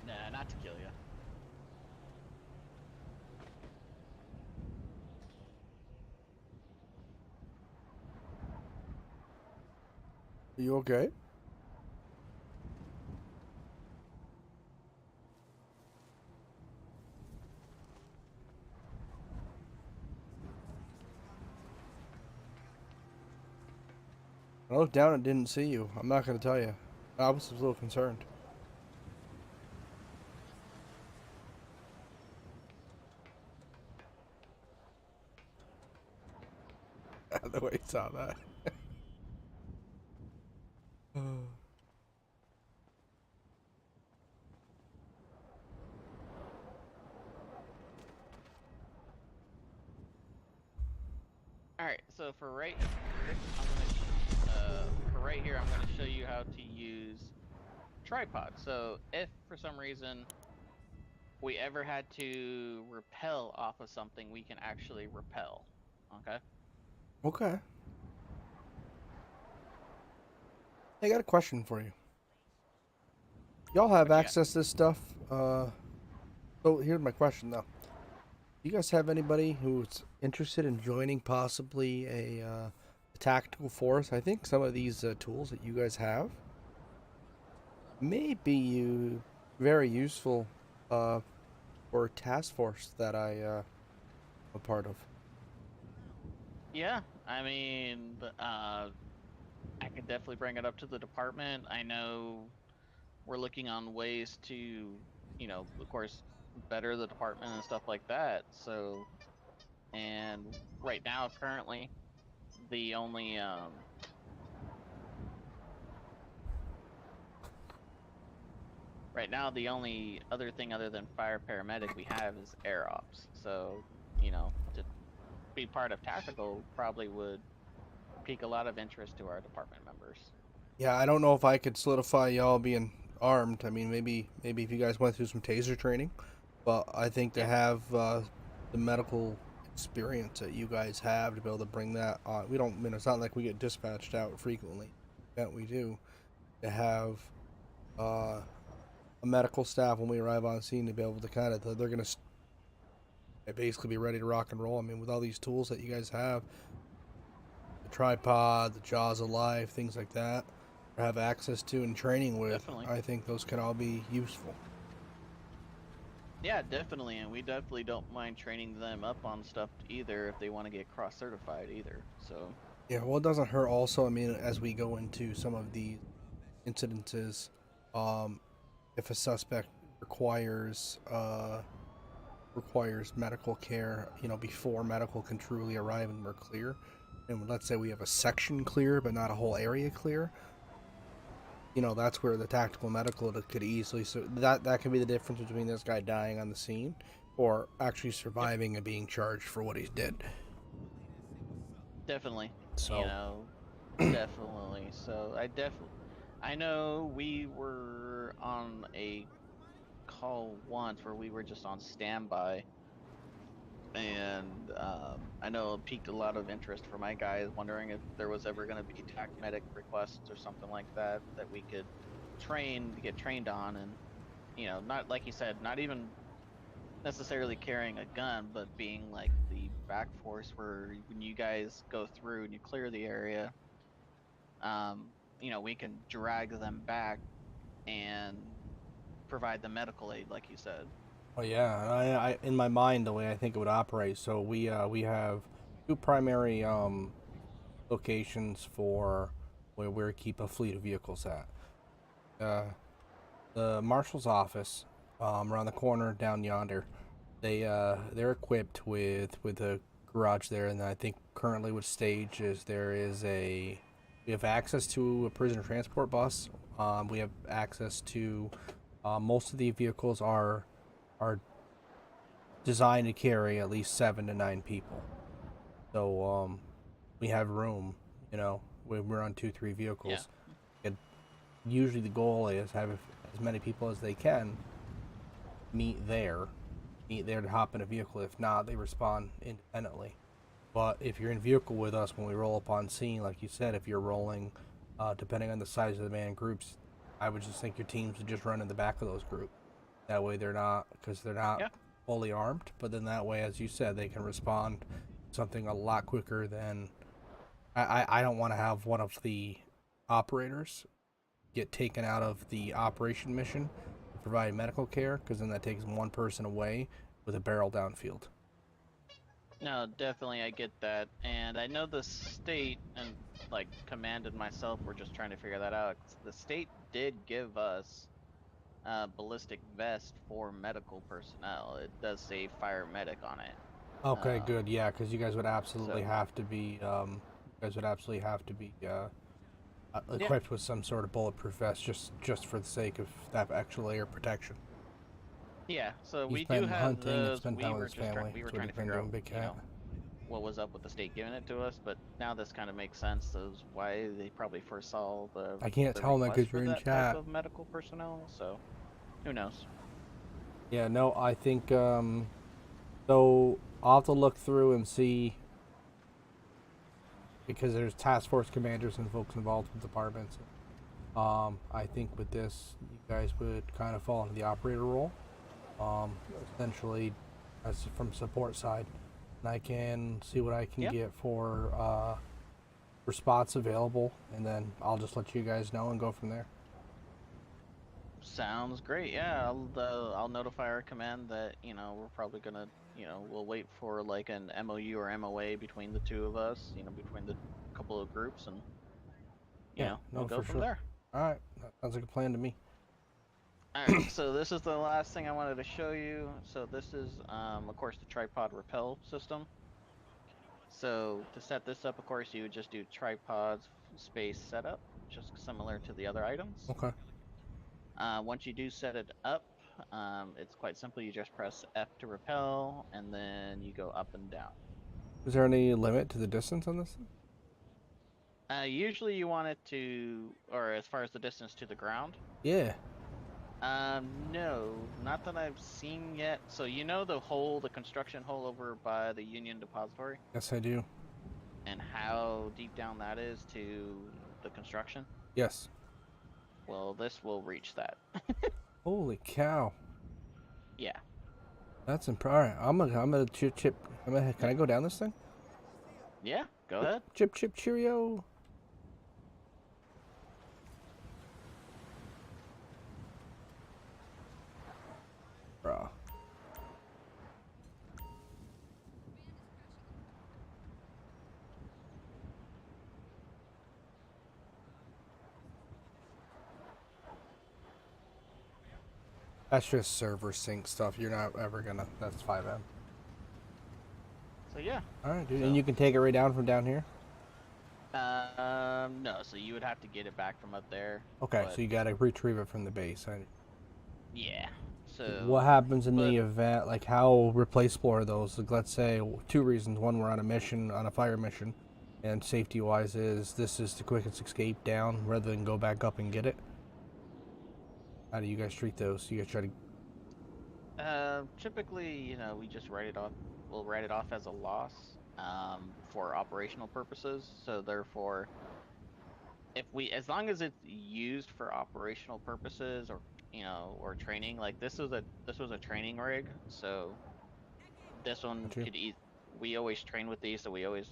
Nah, not to kill you. Are you okay? I looked down and didn't see you. I'm not going to tell you. I was a little concerned. The way he saw that. All right, so for right here, I'm gonna show you how to use tripod. So if for some reason we ever had to rappel off of something, we can actually rappel. Okay. Okay. I got a question for you. Y'all have What you got? access to this stuff? So here's my question though. You guys have anybody who's interested in joining possibly a tactical force? I think some of these tools that you guys have may be very useful for a task force that I'm a part of. Yeah, I mean, I can definitely bring it up to the department. I know we're looking on ways to, of course, better the department and stuff like that. So, and right now, currently, the only other thing other than fire paramedic we have is air ops. So, to be part of tactical probably would pique a lot of interest to our department members. Yeah, I don't know if I could solidify y'all being armed. I mean, maybe if you guys went through some taser training, but I think to have the medical experience that you guys have to be able to bring that on. We don't. I mean, it's not like we get dispatched out frequently. That we do. To have a medical staff when we arrive on scene to be able to kind of they're gonna basically be ready to rock and roll. I mean, with all these tools that you guys have, the tripod, the jaws of life, things like that, or have access to and training with. Definitely. I think those can all be useful. Yeah, definitely, and we definitely don't mind training them up on stuff either if they want to get cross-certified either. So Yeah, well, it doesn't hurt also. I mean, as we go into some of the incidences, if a suspect requires medical care, before medical can truly arrive and we're clear, and let's say we have a section clear but not a whole area clear, that's where the tactical medical could easily, so that could be the difference between this guy dying on the scene or actually surviving and being charged for what he did. Definitely. So Definitely. So I know we were on a call once where we were just on standby, and I know it piqued a lot of interest for my guys, wondering if there was ever going to be TAC medic requests or something like that we could get trained on, and not like you said, not even necessarily carrying a gun, but being like the back force where when you guys go through and you clear the area, we can drag them back and provide the medical aid, like you said. Oh yeah, I in my mind the way I think it would operate. So we have two primary locations for where we keep a fleet of vehicles at. The marshal's office, around the corner down yonder. They're equipped with a garage there, and I think currently what stage is we have access to a prisoner transport bus. We have access to most of the vehicles are designed to carry at least 7 to 9 people. So we have room, when we're on 2-3 vehicles. Yeah. Usually the goal is have as many people as they can meet there to hop in a vehicle. If not, they respond independently. But if you're in vehicle with us when we roll up on scene, like you said, if you're rolling, depending on the size of the man groups, I would just think your teams would just run in the back of those groups. That way they're not fully armed, but then that way, as you said, they can respond something a lot quicker than... I don't want to have one of the operators get taken out of the operation mission to provide medical care, because then that takes one person away with a barrel downfield. No, definitely, I get that, and I know the state and Command and myself were just trying to figure that out. The state did give us ballistic vest for medical personnel. It does say fire medic on it. Okay, good. Yeah, because you guys would absolutely have to be equipped with some sort of bulletproof vest, just for the sake of that actual air protection. Yeah, so He's we do been have hunting and those. spent time with his family. We were That's what trying he's to been figure doing, out, Big Cat. what was up with the state giving it to us, but now this kind of makes sense as why they probably foresaw the. I can't the tell them request because you're for in that chat. type of medical personnel, so who knows? Yeah, no, I think so I'll have to look through and see, because there's task force commanders and folks involved with departments. I think with this, you guys would kind of fall into the operator role, essentially, as from support side, and I can see what I can get for spots available, and then I'll just let you guys know and go from there. Sounds great. Yeah, I'll notify our command that we're probably gonna we'll wait for like an MOU or MOA between the two of us, between the couple of groups, and we'll go from there. All right, that sounds like a plan to me. Alright, so this is the last thing I wanted to show you. So this is, of course, the tripod rappel system. So to set this up, of course, you would just do tripods space setup, just similar to the other items. Okay. Once you do set it up, it's quite simple. You just press F to rappel, and then you go up and down. Is there any limit to the distance on this thing? Usually you want it to, or as far as the distance to the ground. Yeah. No, not that I've seen yet. So the construction hole over by the Union Depository? Yes, I do. And how deep down that is to the construction? Yes. Well, this will reach that. Holy cow. Yeah. That's alright, I'm gonna chip. Can I go down this thing? Yeah, go ahead. Chip, cheerio. Bruh. That's just server sync stuff. You're not ever gonna. That's 5M. So yeah. All right, dude. So- And you can take it right down from down here. No. So you would have to get it back from up there. Okay, but so you gotta retrieve it from the base. yeah. So What happens in but- the event? Like, how replaceable are those? Like, let's say 2 reasons. One, we're on a mission, on a fire mission, and safety-wise, this is the quickest escape down rather than go back up and get it. How do you guys treat those? You guys try to. Typically, you know, we just write it off. We'll write it off as a loss for operational purposes. So therefore, as long as it's used for operational purposes or or training, like this was a training rig, so this one Gotcha. we always train with these, so we always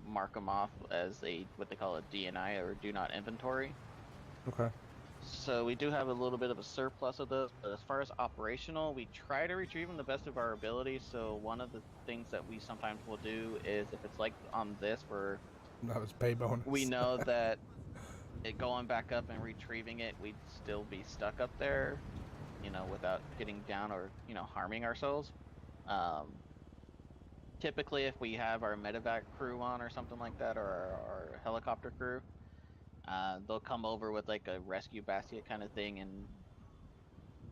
mark them off as what they call a DNI or do not inventory. Okay. So we do have a little bit of a surplus of those, but as far as operational, we try to retrieve them the best of our ability. So one of the things that we sometimes will do is if it's like on this where That was pay bonus. we know that going back up and retrieving it, we'd still be stuck up there, without getting down or, harming ourselves. Typically, if we have our medevac crew on or something like that, or our helicopter crew, they'll come over with like a rescue basket kind of thing, and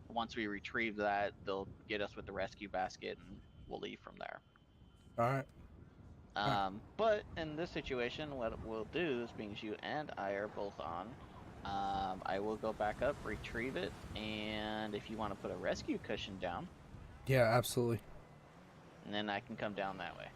once we retrieve that, they'll get us with the rescue basket, and we'll leave from there. All right. But in this situation, what we'll do is, being you and I are both on, I will go back up, retrieve it, and if you want to put a rescue cushion down, Yeah, absolutely. and then I can come down that way.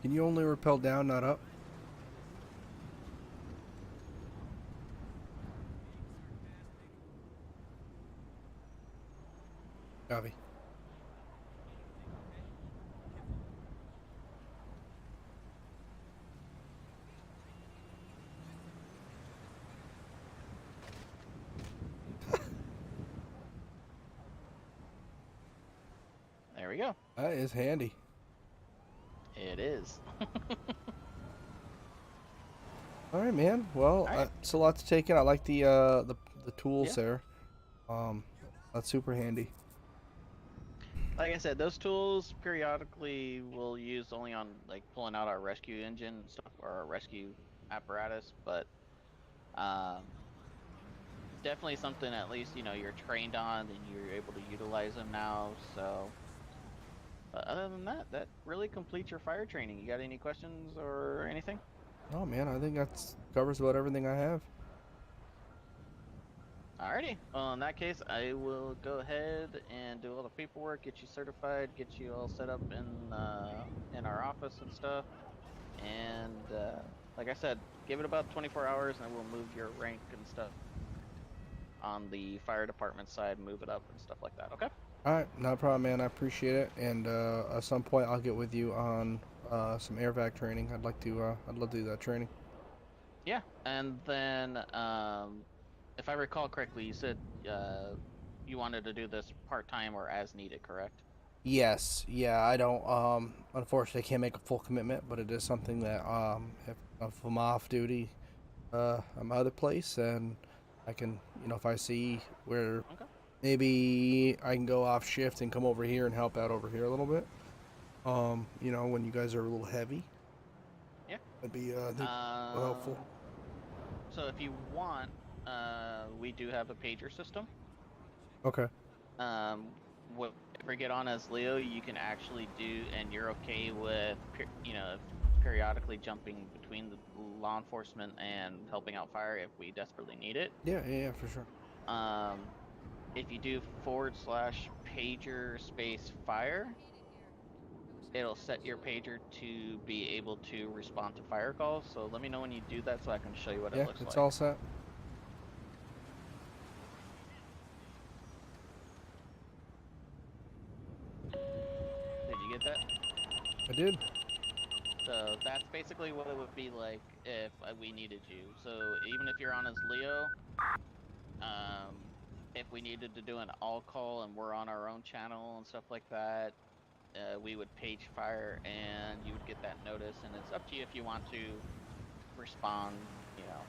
Can you only rappel down, not up? Copy. There we go. That is handy. It is. All right, man. Well, right. it's a lot to take in. I like the tools Yeah. there. That's super handy. Like I said, those tools periodically we'll use only on like pulling out our rescue engine and stuff, or our rescue apparatus, but definitely something at least you're trained on and you're able to utilize them now. So other than that, that really completes your fire training. You got any questions or anything? Oh man, I think that covers about everything I have. Alrighty. Well, in that case, I will go ahead and do all the paperwork, get you certified, get you all set up in our office and stuff. And like I said, give it about 24 hours, and we'll move your rank and stuff on the fire department side, move it up and stuff like that. Okay. All right, not a problem, man. I appreciate it. And at some point, I'll get with you on some air vac training. I'd love to do that training. Yeah, and then if I recall correctly, you said you wanted to do this part-time or as needed, correct? Yes, yeah. I don't. Unfortunately, I can't make a full commitment, but it is something that if I'm off duty, at my other place, and I can, if I see where Okay. maybe I can go off shift and come over here and help out over here a little bit. When you guys are a little heavy. Yeah. That'd be I think helpful. So if you want, we do have a pager system. Okay. Whatever get on as Leo, you can actually do, and you're okay with, periodically jumping between the law enforcement and helping out fire if we desperately need it. Yeah, for sure. if you do / pager space fire, it'll set your pager to be able to respond to fire calls. So let me know when you do that so I can show you what it Yeah, looks it's like. all set. Did you get that? I did. So that's basically what it would be like if we needed you. So even if you're on as Leo, if we needed to do an all call and we're on our own channel and stuff like that, we would page fire and you would get that notice. And it's up to you if you want to respond, you know.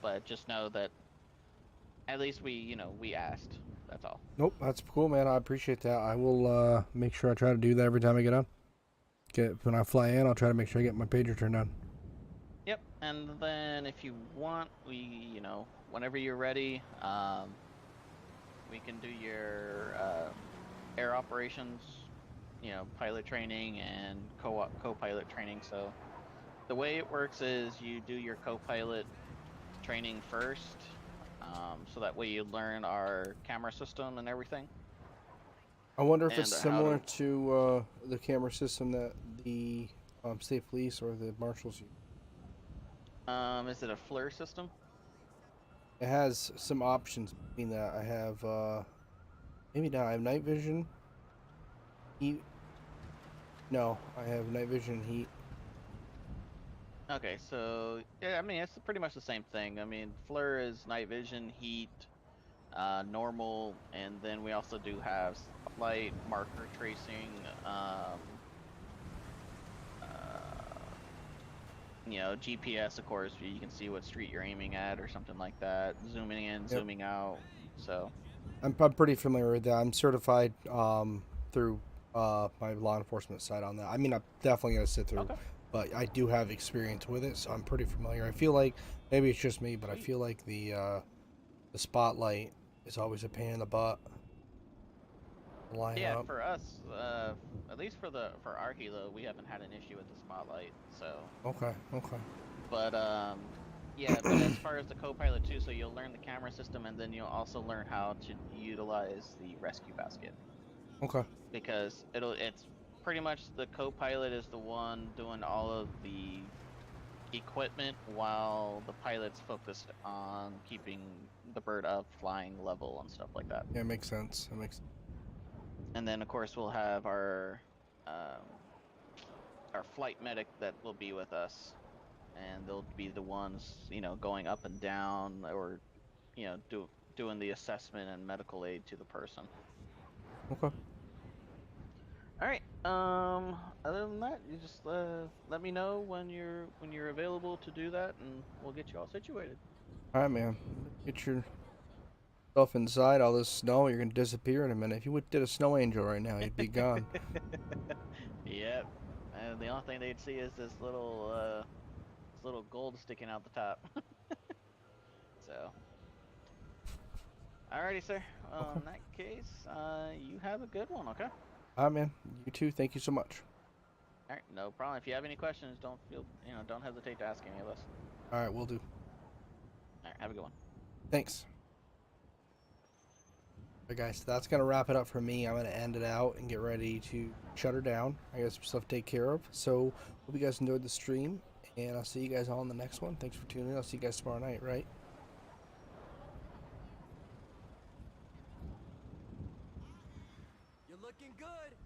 But just know that at least we asked. That's all. Nope, that's cool, man. I appreciate that. I will make sure I try to do that every time I get on. When I fly in, I'll try to make sure I get my pager turned on. Yep, and then if you want, whenever you're ready, we can do your air operations, pilot training and co-pilot training. So the way it works is you do your co-pilot training first, so that way you learn our camera system and everything. I wonder if And it's how similar to- to the camera system that the state police or the marshals use. Is it a FLIR system? It has some options between that. I have maybe not. I have night vision, heat. No, I have night vision and heat. Okay, so yeah, I mean it's pretty much the same thing. I mean, FLIR is night vision, heat, normal, and then we also do have light marker tracing. GPS, of course, you can see what street you're aiming at or something like that. Zooming in, zooming out. So I'm pretty familiar with that. I'm certified through my law enforcement side on that. I mean, I'm definitely gonna sit through, okay. but I do have experience with it, so I'm pretty familiar. I feel like maybe it's just me, but I Sweet. feel like the spotlight is always a pain in the butt. Line Yeah, up. for us, at least for our helo, we haven't had an issue with the spotlight. So, Okay. but yeah, but as far as the co-pilot too, so you'll learn the camera system, and then you'll also learn how to utilize the rescue basket. Okay. Because it's pretty much the co-pilot is the one doing all of the equipment while the pilot's focused on keeping the bird up, flying level, and stuff like that. Yeah, it makes sense. It makes. And then of course we'll have our flight medic that will be with us, and they'll be the ones going up and down, or doing the assessment and medical aid to the person. Okay. All right. Other than that, you just let me know when you're available to do that, and we'll get you all situated. All right, man. Get yourself inside all this snow. You're gonna disappear in a minute. If you did a snow angel right now, you'd be gone. Yep. And the only thing they'd see is this little gold sticking out the top. So. Alrighty, sir. Well, Okay. in that case, you have a good one. Okay. All right, man. You too. Thank you so much. All right. No problem. If you have any questions, don't hesitate to ask any of us. All right, we'll do. All right. Have a good one. Thanks. Alright, guys, so that's gonna wrap it up for me. I'm gonna end it out and get ready to shut her down. I got some stuff to take care of. So hope you guys enjoyed the stream, and I'll see you guys all in the next one. Thanks for tuning in. I'll see you guys tomorrow night, right? You're looking good.